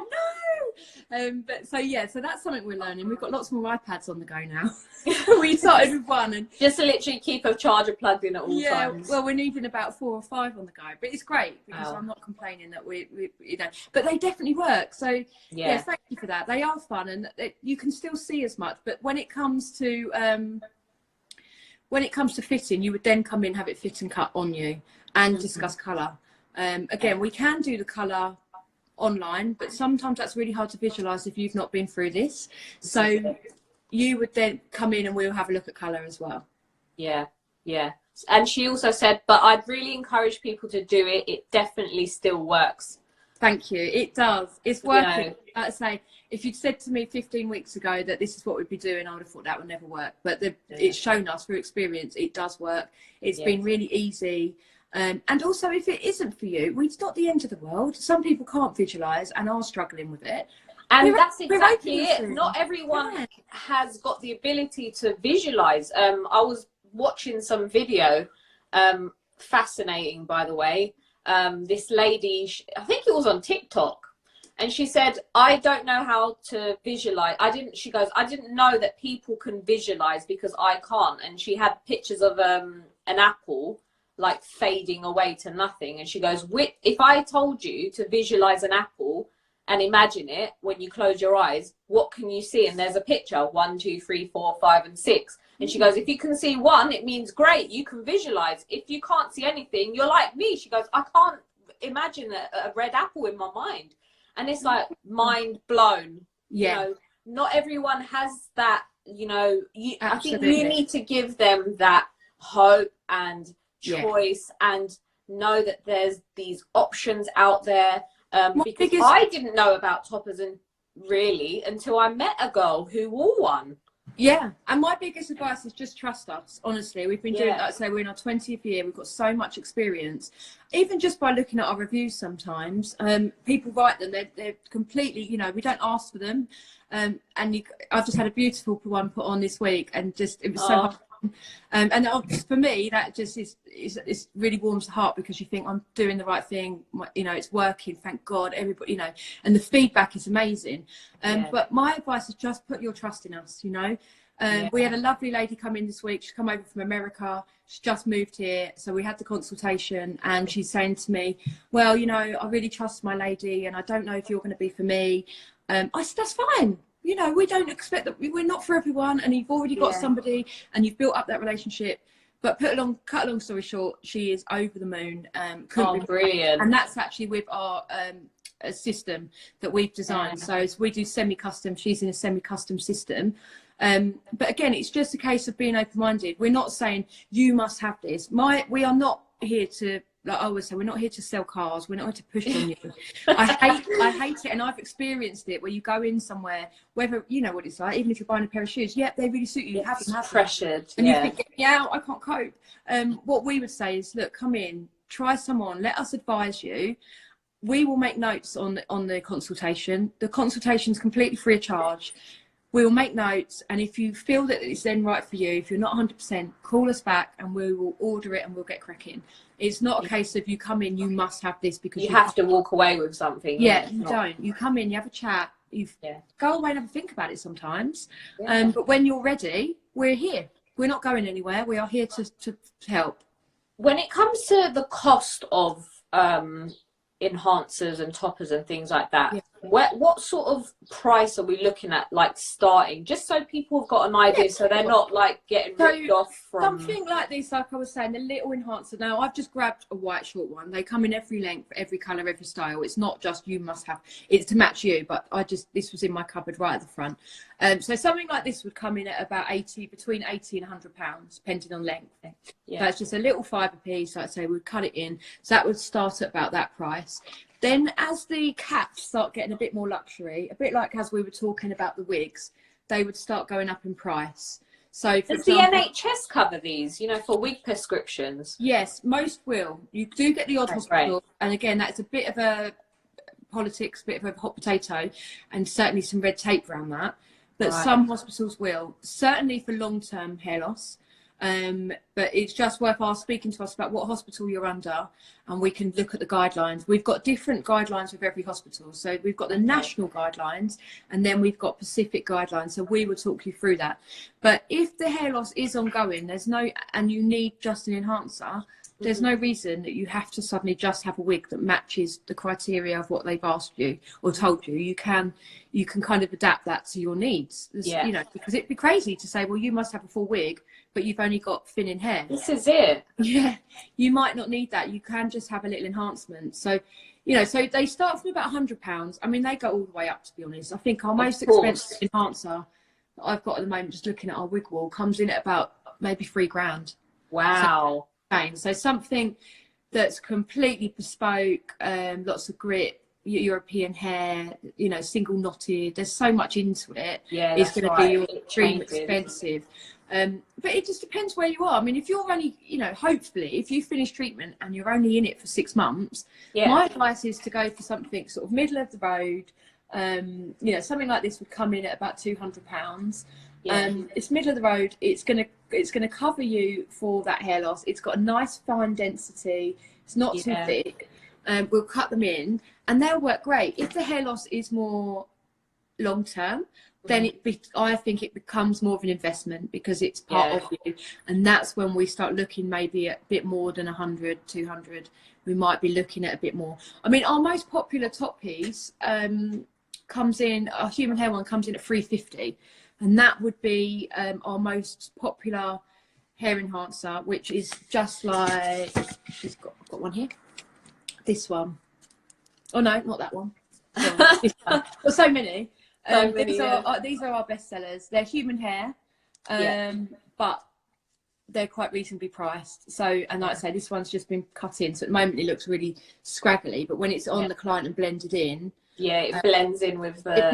no. So that's something we're learning. We've got lots more iPads on the go now. We started with one, and just to literally keep a charger plugged in at all times. Well, we're needing about 4 or 5 on the go, but it's great because I'm not complaining that we but they definitely work. So thank you for that. They are fun, and you can still see as much. But when it comes to fitting, you would then come in, have it fit and cut on you, and discuss colour. Again, we can do the colour online, but sometimes that's really hard to visualise if you've not been through this. So you would then come in and we'll have a look at colour as well. Yeah. And she also said, but I'd really encourage people to do it. It definitely still works. Thank you. It does. It's working. Like I say, if you'd said to me 15 weeks ago that this is what we'd be doing, I would have thought that would never work. But it's shown us through experience it does work. It's been really easy. And also, if it isn't for you, it's not the end of the world. Some people can't visualise and are struggling with it. And that's exactly it. Not everyone has got the ability to visualise. I was watching some video, fascinating, by the way. This lady, I think it was on TikTok, and she said, I don't know how to visualise. She goes, I didn't know that people can visualise because I can't. And she had pictures of an apple. like fading away to nothing. And she goes, if I told you to visualize an apple and imagine it when you close your eyes, what can you see? And there's a picture, 1, 2, 3, 4, 5, and 6. And she goes, if you can see 1, it means great, you can visualize. If you can't see anything, you're like me. She goes, I can't imagine a red apple in my mind. And it's like mind blown. Yeah. You know, not everyone has that, you know, I think you need to give them that hope and choice and know that there's these options out there. Because I didn't know about toppers really until I met a girl who wore one. Yeah, and my biggest advice is just trust us. Honestly, we've been doing, like I say, we're in our 20th year. We've got so much experience. Even just by looking at our reviews, sometimes people write them. They're completely, you know, we don't ask for them. And I've just had a beautiful one put on this week, and just it was so hard. And for me, that just is really warms the heart, because you think I'm doing the right thing, you know, it's working, thank God, everybody, you know, and the feedback is amazing. But my advice is just put your trust in us, you know. We had a lovely lady come in this week. She's come over from America. She's just moved here. So we had the consultation, and she's saying to me, well, you know, I really trust my lady, and I don't know if you're going to be for me. I said, that's fine. You know, we don't expect that. We're not for everyone, and you've already got somebody, and you've built up that relationship. But cut a long story short, she is over the moon. Brilliant. And that's actually with our a system that we've designed. So we do semi-custom. She's in a semi-custom system. But again, it's just a case of being open-minded. We're not saying you must have this. We are not here to, like I always say, we're not here to sell cars. We're not here to push on you. I hate it, and I've experienced it, where you go in somewhere, whether you know what it's like, even if you're buying a pair of shoes, they really suit you. You have them, pressured, and you think, get me out, I can't cope. What we would say is, look, come in, try some on, let us advise you. We will make notes on the consultation. The consultation is completely free of charge. We will make notes, and if you feel that it's then right for you, if you're not 100%, call us back and we will order it and we'll get cracking. It's not a case of you come in, you must have this, because you have to walk away with something. Yeah, you don't. You come in, you have a chat, go away and have a think about it sometimes. But when you're ready, we're here. We're not going anywhere. We are here to help. When it comes to the cost of enhancers and toppers and things like that, what sort of price are we looking at, like starting, just so people have got an idea, so they're not like getting ripped off from something like this? Like I was saying, the little enhancer. Now I've just grabbed a white short one. They come in every length, every color, every style. It's not just you must have, it's to match you, but this was in my cupboard right at the front. So something like this would come in at about between 80 and 100 pounds, depending on length. That's just a little fibre piece. Like I say, we'd cut it in, so that would start at about that price. Then as the caps start getting a bit more luxury, a bit like as we were talking about the wigs, they would start going up in price. So does the NHS cover these, you know, for wig prescriptions? Yes, most will. You do get the odd hospital. And again, that's a bit of a politics, a bit of a hot potato, and certainly some red tape around that. But some hospitals will, certainly for long-term hair loss. But it's just worth speaking to us about what hospital you're under, and we can look at the guidelines. We've got different guidelines with every hospital. So we've got the national guidelines, and then we've got Pacific guidelines. So we will talk you through that. But if the hair loss is ongoing, and you need just an enhancer, there's no reason that you have to suddenly just have a wig that matches the criteria of what they've asked you or told you. You can kind of adapt that to your needs. You know, because it'd be crazy to say, well, you must have a full wig, but you've only got thinning hair. This is it. Yeah, you might not need that. You can just have a little enhancement. So, you know, so they start from about £100. I mean, they go all the way up, to be honest. I think our most expensive enhancer that I've got at the moment, just looking at our wig wall, comes in at about maybe £3,000. Wow. So something that's completely bespoke, lots of grit, European hair, you know, single knotted. There's so much into it. Yeah, it's going to be extremely expensive. But it just depends where you are. I mean, if you're only, you know, hopefully, if you finish treatment and you're only in it for 6 months, my advice is to go for something sort of middle of the road. You know, something like this would come in at about £200. It's middle of the road. It's gonna cover you for that hair loss. It's got a nice fine density. It's not too thick. We'll cut them in, and they'll work great. If the hair loss is more long term, then I think it becomes more of an investment because it's part of you. And that's when we start looking maybe at a bit more than 100, 200. We might be looking at a bit more. I mean, our most popular top piece comes in, our human hair one comes in at 350. And that would be our most popular hair enhancer, which is just like, she's got one here. This one. Oh no, not that one. This one. Well, so many. These are our best sellers. They're human hair, but they're quite reasonably priced. So, and like I say, this one's just been cut in. So at the moment it looks really scraggly, but when it's on the client and blended in, it blends in with their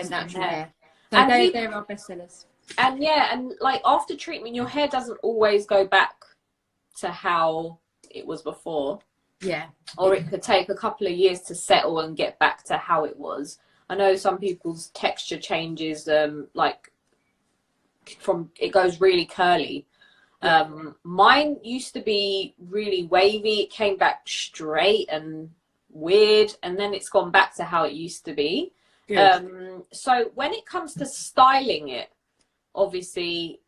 natural hair. So they're our best sellers. And and like after treatment, your hair doesn't always go back to how it was before. Yeah. Or it could take a couple of years to settle and get back to how it was. I know some people's texture changes, like it goes really curly. Mine used to be really wavy. It came back straight and weird, and then it's gone back to how it used to be. So when it comes to styling it, obviously,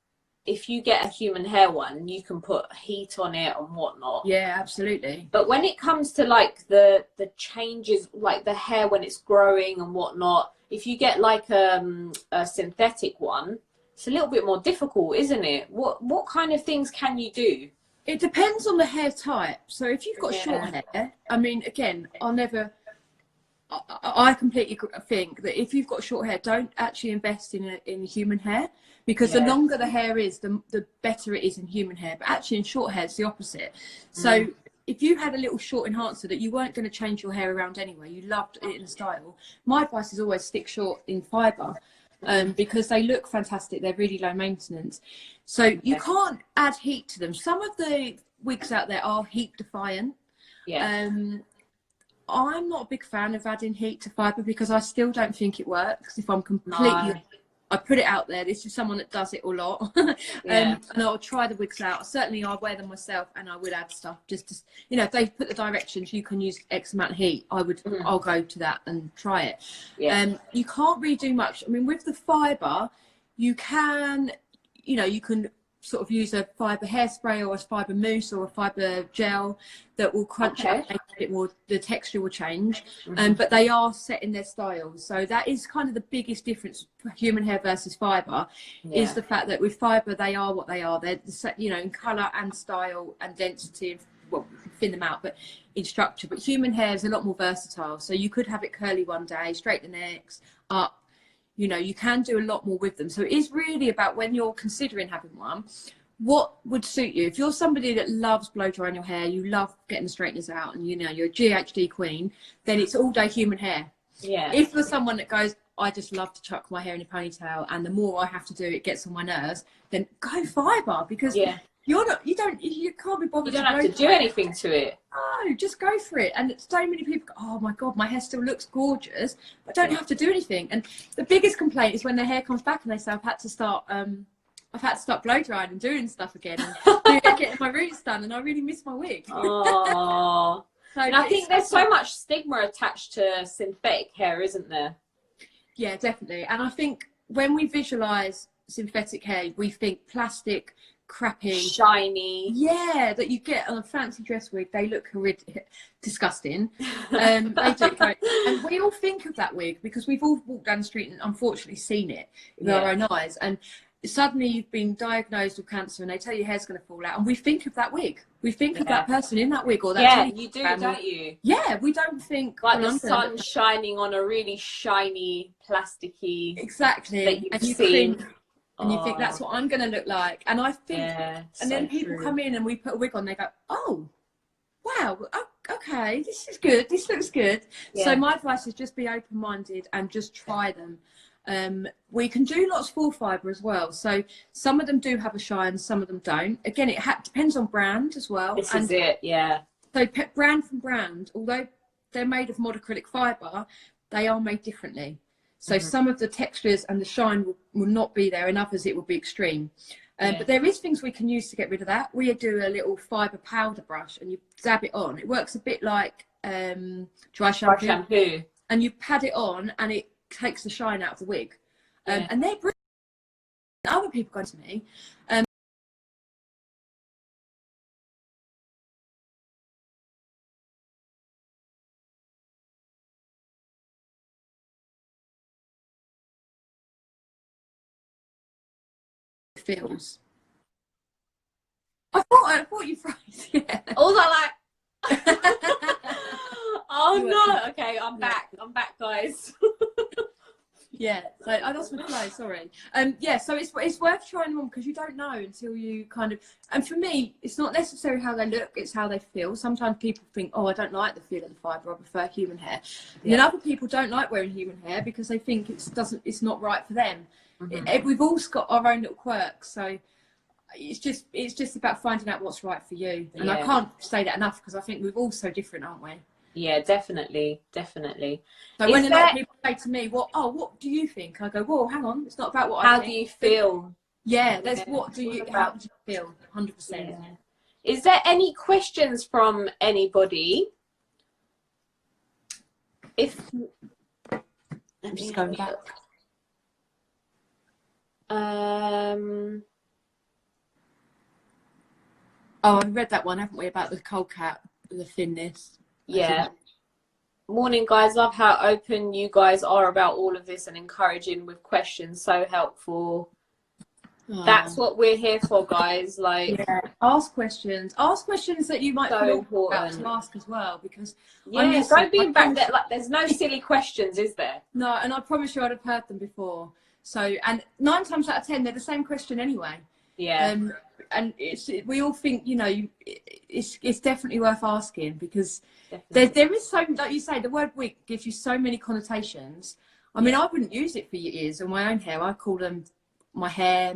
if you get a human hair one, you can put heat on it and whatnot. Yeah, absolutely. But when it comes to like the changes, like the hair when it's growing and whatnot, if you get like a synthetic one, it's a little bit more difficult, isn't it? What kind of things can you do? It depends on the hair type. So if you've got short hair, I mean, again, I completely think that if you've got short hair, don't actually invest in human hair, because the longer the hair is, the better it is in human hair. But actually in short hair, it's the opposite. So if you had a little short enhancer that you weren't going to change your hair around anyway, you loved it in style, my advice is always stick short in fibre, because they look fantastic. They're really low maintenance. So you can't add heat to them. Some of the wigs out there are heat defiant. I'm not a big fan of adding heat to fibre because I still don't think it works. If I'm completely, I put it out there. This is someone that does it a lot, and I'll try the wigs out. Certainly, I'll wear them myself, and I would add stuff just to, if they put the directions you can use X amount of heat. I'll go to that and try it. You can't really do much. I mean, with the fibre, you can, you can sort of use a fibre hairspray or a fibre mousse or a fibre gel that will crunch it up, make it a bit more, the texture will change, but they are set in their styles. So that is kind of the biggest difference for human hair versus fibre, is the fact that with fibre they are what they are. They're in colour and style and density, well, thin them out, but in structure. But human hair is a lot more versatile, so you could have it curly one day, straight the next, up. You can do a lot more with them. So it is really about, when you're considering having one, what would suit you. If you're somebody that loves blow drying your hair, you love getting the straighteners out, and you're a GHD queen, then it's all day human hair. If you're someone that goes, I just love to chuck my hair in a ponytail, and the more I have to do, it gets on my nerves, then go fibre, because you can't be bothered. You don't have to do anything to it. No, just go for it. And so many people go, oh my God, my hair still looks gorgeous, but I don't have to do anything. And the biggest complaint is when their hair comes back and they say, I've had to start blow drying and doing stuff again, and getting my roots done, and I really miss my wig. Oh. And I think there's so much stigma attached to synthetic hair, isn't there? Yeah, definitely. And I think when we visualise synthetic hair, we think plastic, crappy, shiny, that you get on a fancy dress wig. They look disgusting. They do, and we all think of that wig because we've all walked down the street and unfortunately seen it with our own eyes, and suddenly you've been diagnosed with cancer and they tell you your hair's going to fall out, and we think of that wig, we think of that person in that wig, or that you do, don't you? We don't think like the sun shining on a really shiny plasticky that you've seen. And you think, that's what I'm going to look like. And I think, and then people come in and we put a wig on, they go, oh, wow, okay, this is good, this looks good. So my advice is just be open-minded and just try them. We can do lots full fibre as well. So some of them do have a shine, some of them don't. Again, it depends on brand as well. This is it, So brand from brand, although they're made of monocrylic fibre, they are made differently. So some of the textures and the shine will not be there, and others it will be extreme. But there is things we can use to get rid of that. We do a little fibre powder brush and you dab it on. It works a bit like dry shampoo. And you pad it on and it takes the shine out of the wig. And they're brilliant. Other people go to me, feels. I thought you froze. Yeah. Also, like, oh no. Okay, I'm back. I'm back, guys. Yeah, so I lost my flow, sorry. Yeah, so it's worth trying them on because you don't know until you kind of, and for me, it's not necessarily how they look, it's how they feel. Sometimes people think, oh, I don't like the feel of the fibre, I prefer human hair. And then other people don't like wearing human hair because they think it's not right for them. We've all got our own little quirks, so it's just about finding out what's right for you. And I can't say that enough because I think we're all so different, aren't we? Yeah, definitely. So when a lot of people say to me, well, oh, what do you think? I go, well, hang on, it's not about what I think. How do you feel? Yeah, there's how do you feel? 100%. Yeah. Is there any questions from anybody? I'm just going back. Oh, I've read that one, haven't we, about the cold cap, the thinness. Yeah. Morning, guys. Love how open you guys are about all of this and encouraging with questions. So helpful. That's what we're here for, guys. Like, ask questions that you might feel important to ask as well, because don't be back there. Like, there's no silly questions, is there? No, and I promise you I'd have heard them before. So, and 9 times out of 10 they're the same question anyway. And we all think, you know, it's definitely worth asking, because there is so, like you say, the word wig gives you so many connotations. I mean, I wouldn't use it for your ears or my own hair. I call them my hair,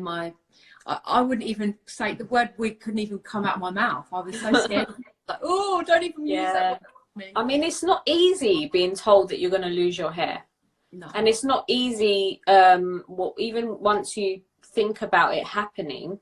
I wouldn't even say, the word wig couldn't even come out of my mouth. I was so scared. Like, oh, don't even use that word. I mean, it's not easy being told that you're going to lose your hair. No. And it's not easy, even once you think about it happening,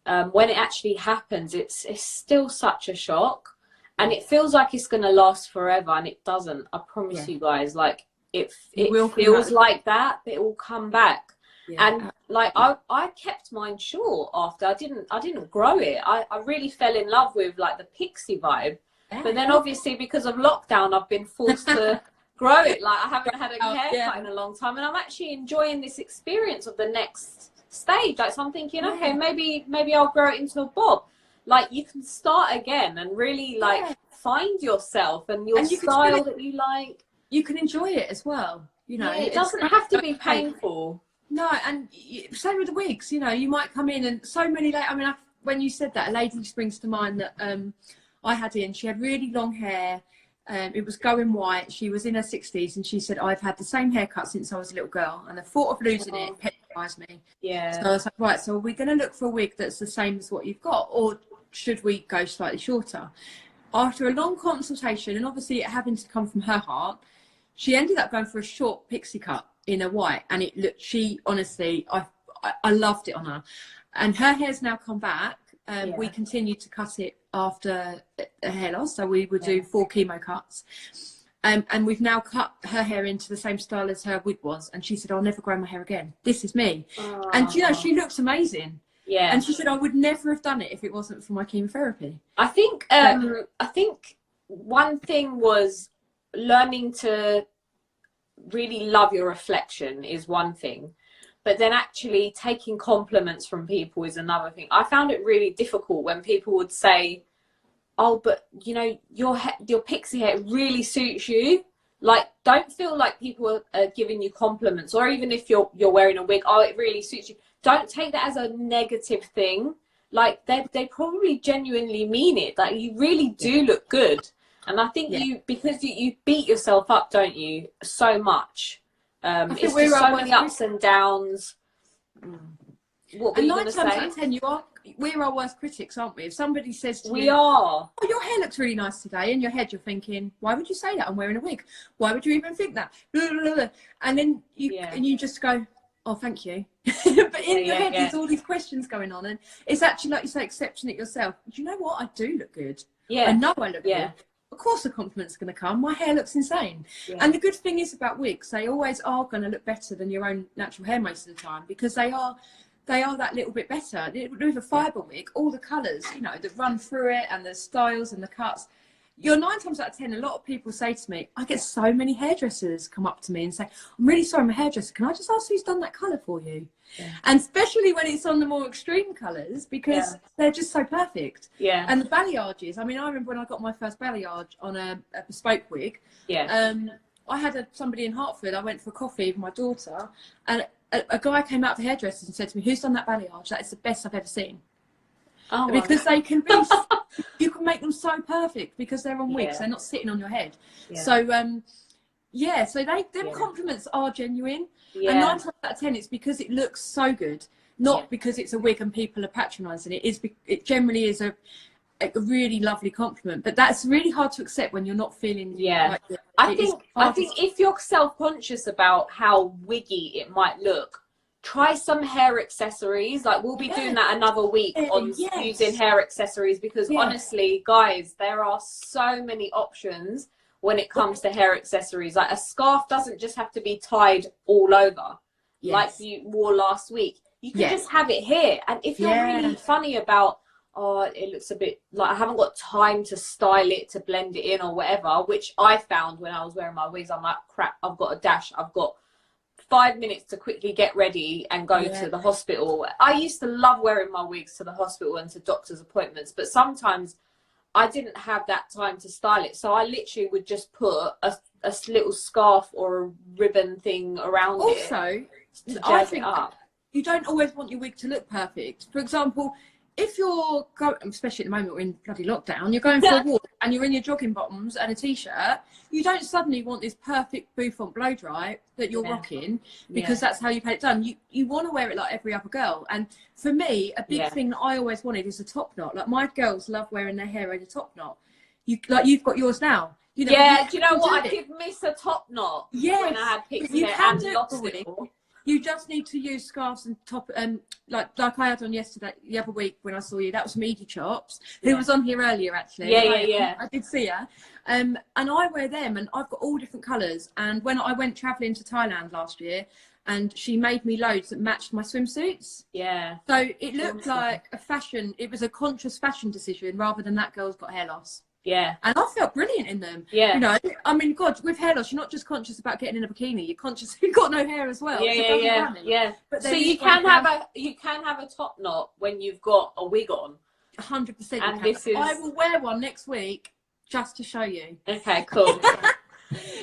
when it actually happens, it's still such a shock, and it feels like it's going to last forever, and it doesn't. I promise you guys, like, it feels like that, but it will come back. And like, I kept mine short after. I didn't grow it. I really fell in love with like the pixie vibe, but then obviously because of lockdown I've been forced to grow it. Like, I haven't had a haircut in a long time, and I'm actually enjoying this experience of the next stage. Like, so I'm thinking, okay, maybe I'll grow it into a bob. Like, you can start again and really like find yourself and your style that you like. You can enjoy it as well, you know. It doesn't have to be painful. No, and same with the wigs, you know. You might come in and so many, I mean, when you said that, a lady springs to mind that I had in. She had really long hair. It was going white. She was in her 60s, and she said, I've had the same haircut since I was a little girl, and the thought of losing it petrifies me. So I was like, right, so are we going to look for a wig that's the same as what you've got, or should we go slightly shorter? After a long consultation, and obviously it having to come from her heart, she ended up going for a short pixie cut in a white, and it looked, honestly, I loved it on her. And her hair's now come back. We continued to cut it after a hair loss, so we would do 4 chemo cuts, and we've now cut her hair into the same style as her wig was, and she said, I'll never grow my hair again, this is me. And you know, she looks amazing. And she said, I would never have done it if it wasn't for my chemotherapy. I think one thing was learning to really love your reflection is one thing, but then actually taking compliments from people is another thing. I found it really difficult when people would say, oh, but you know, your pixie hair really suits you. Like, don't feel like people are giving you compliments, or even if you're wearing a wig, oh, it really suits you. Don't take that as a negative thing. Like, they probably genuinely mean it. Like, you really do look good. And I think because you beat yourself up, don't you, so much. It's just so many ups and downs. What were you going to say? 9 times out of 10, we're our worst critics, aren't we? If somebody says to you, we are. Oh, your hair looks really nice today, in your head you're thinking, why would you say that? I'm wearing a wig. Why would you even think that? Blah, blah, blah. And then you just go, oh, thank you. But in your head there's all these questions going on, and it's actually, like you say, accepting it yourself. Do you know what? I do look good. I know I look good. of course the compliment's going to come. My hair looks insane. Yeah. And the good thing is about wigs, they always are going to look better than your own natural hair most of the time, because they are that little bit better. With a fibre wig, all the colours, you know, that run through it, and the styles and the cuts. You're 9 times out of 10, a lot of people say to me, I get so many hairdressers come up to me and say, I'm really sorry, I'm a hairdresser. Can I just ask who's done that colour for you? Yeah. And especially when it's on the more extreme colours, because they're just so perfect. Yeah. And the balayages, I mean, I remember when I got my first balayage on a bespoke wig. Yeah. I had somebody in Hertford, I went for coffee with my daughter, and a guy came out for hairdressers and said to me, who's done that balayage? That is the best I've ever seen. Oh, because they can be, you can make them so perfect because they're on wigs, they're not sitting on your head. Yeah. So, so them compliments are genuine. Yeah. And 9 times out of 10, it's because it looks so good, not because it's a wig and people are patronising it. It generally is a really lovely compliment, but that's really hard to accept when you're not feeling. Yeah, like I think if you're self-conscious about how wiggy it might look, try some hair accessories. Like, we'll be doing that another week on using hair accessories, because honestly, guys, there are so many options when it comes to hair accessories. Like, a scarf doesn't just have to be tied all over like you wore last week. You can just have it here. And if you're really funny about, oh, it looks a bit like I haven't got time to style it, to blend it in or whatever, which I found when I was wearing my wigs, I'm like, crap, I've got a dash, I've got 5 minutes to quickly get ready and go to the hospital. I used to love wearing my wigs to the hospital and to doctor's appointments, but sometimes I didn't have that time to style it. So I literally would just put a little scarf or a ribbon thing around it. Also, I think you don't always want your wig to look perfect. For example, if you're going, especially at the moment we're in bloody lockdown, you're going for a walk and you're in your jogging bottoms and a t-shirt, you don't suddenly want this perfect bouffant blow dry that you're rocking, because that's how you've had it done. You want to wear it like every other girl. And for me, a big thing that I always wanted is a top knot. Like, my girls love wearing their hair in a top knot. You've got yours now. You know, do you know what? I did miss a top knot when I had pixie hair and lost it all. You just need to use scarves and top, like I had on the other week when I saw you. That was from Edie Chops, who was on here earlier, actually. I did see her. And I wear them, and I've got all different colours. And when I went travelling to Thailand last year, and she made me loads that matched my swimsuits. Yeah. So it looked like a fashion, it was a conscious fashion decision rather than that girl's got hair loss. Yeah. And I felt brilliant in them. Yeah. You know, I mean, God, with hair loss, you're not just conscious about getting in a bikini, you're conscious you've got no hair as well. Yeah. But so you can have a top knot when you've got a wig on. 100%. And this is, I will wear one next week just to show you. Okay, cool.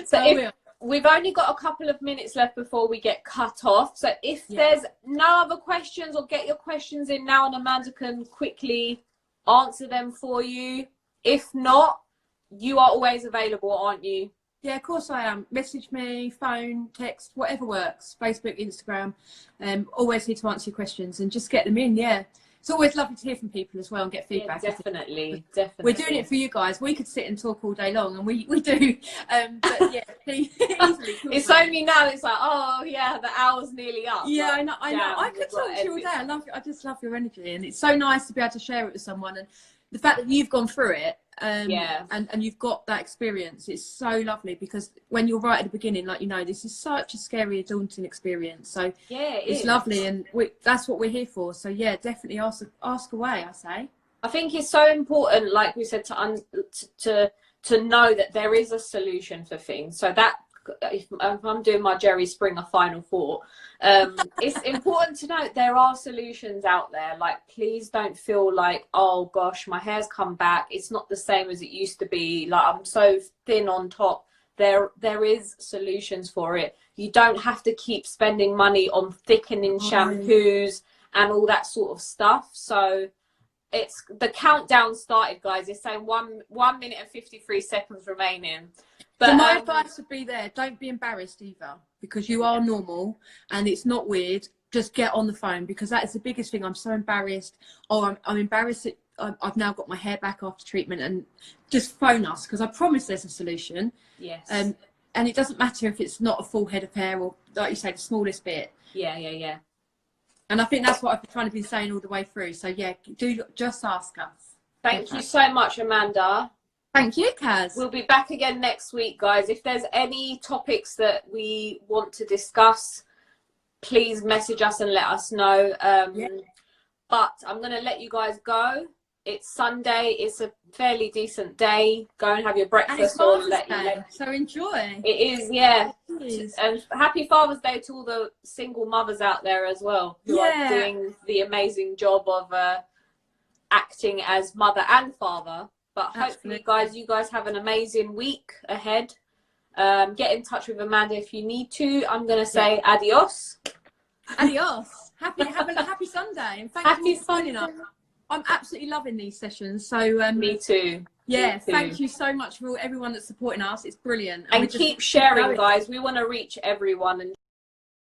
So we've only got a couple of minutes left before we get cut off. So if there's no other questions, or get your questions in now and Amanda can quickly answer them for you. If not, you are always available, aren't you? Yeah, of course I am. Message me, phone, text, whatever works. Facebook, Instagram. Always here to answer your questions and just get them in. Yeah. It's always lovely to hear from people as well and get feedback. Yeah, definitely. We're doing it for you guys. We could sit and talk all day long, and we do. But yeah, easily. It's only now. It's like, oh yeah, the hour's nearly up. Yeah, I know. I could talk to you all day. I just love your energy, and it's so nice to be able to share it with someone. And the fact that you've gone through it, and you've got that experience, it's so lovely, because when you're right at the beginning, like, you know, this is such a scary, daunting experience. So it's lovely, and that's what we're here for. So yeah, definitely ask away, I say. I think it's so important, like we said, to know that there is a solution for things. So that if I'm doing my Jerry Springer final thought, it's important to know there are solutions out there. Like, please don't feel like, oh gosh, my hair's come back, it's not the same as it used to be, like I'm so thin on top. There is solutions for it. You don't have to keep spending money on thickening shampoos and all that sort of stuff. So it's the countdown started, guys. It's saying 1 minute and 53 seconds remaining. But so my advice would be don't be embarrassed either, because you are normal and it's not weird. Just get on the phone, because that is the biggest thing. I'm so embarrassed. Oh, I'm embarrassed that I've now got my hair back after treatment, and just phone us, because I promise there's a solution. Yes. And it doesn't matter if it's not a full head of hair, or, like you say, the smallest bit. Yeah. And I think that's what I've been trying to be saying all the way through. So yeah, do just ask us. Thank you so much, Amanda. Thank you, Kaz. We'll be back again next week, guys. If there's any topics that we want to discuss, please message us and let us know. But I'm going to let you guys go. It's Sunday. It's a fairly decent day. Go and have your breakfast. So enjoy. It is, yeah. And happy Father's Day to all the single mothers out there as well, who are doing the amazing job of acting as mother and father. But hopefully, guys, you guys have an amazing week ahead. Get in touch with Amanda if you need to. I'm going to say adios. Adios. Have a happy Sunday. And thank you for signing up. I'm absolutely loving these sessions. So me too. Yeah, me too. Thank you so much for everyone that's supporting us. It's brilliant. And keep sharing, guys. We want to reach everyone. And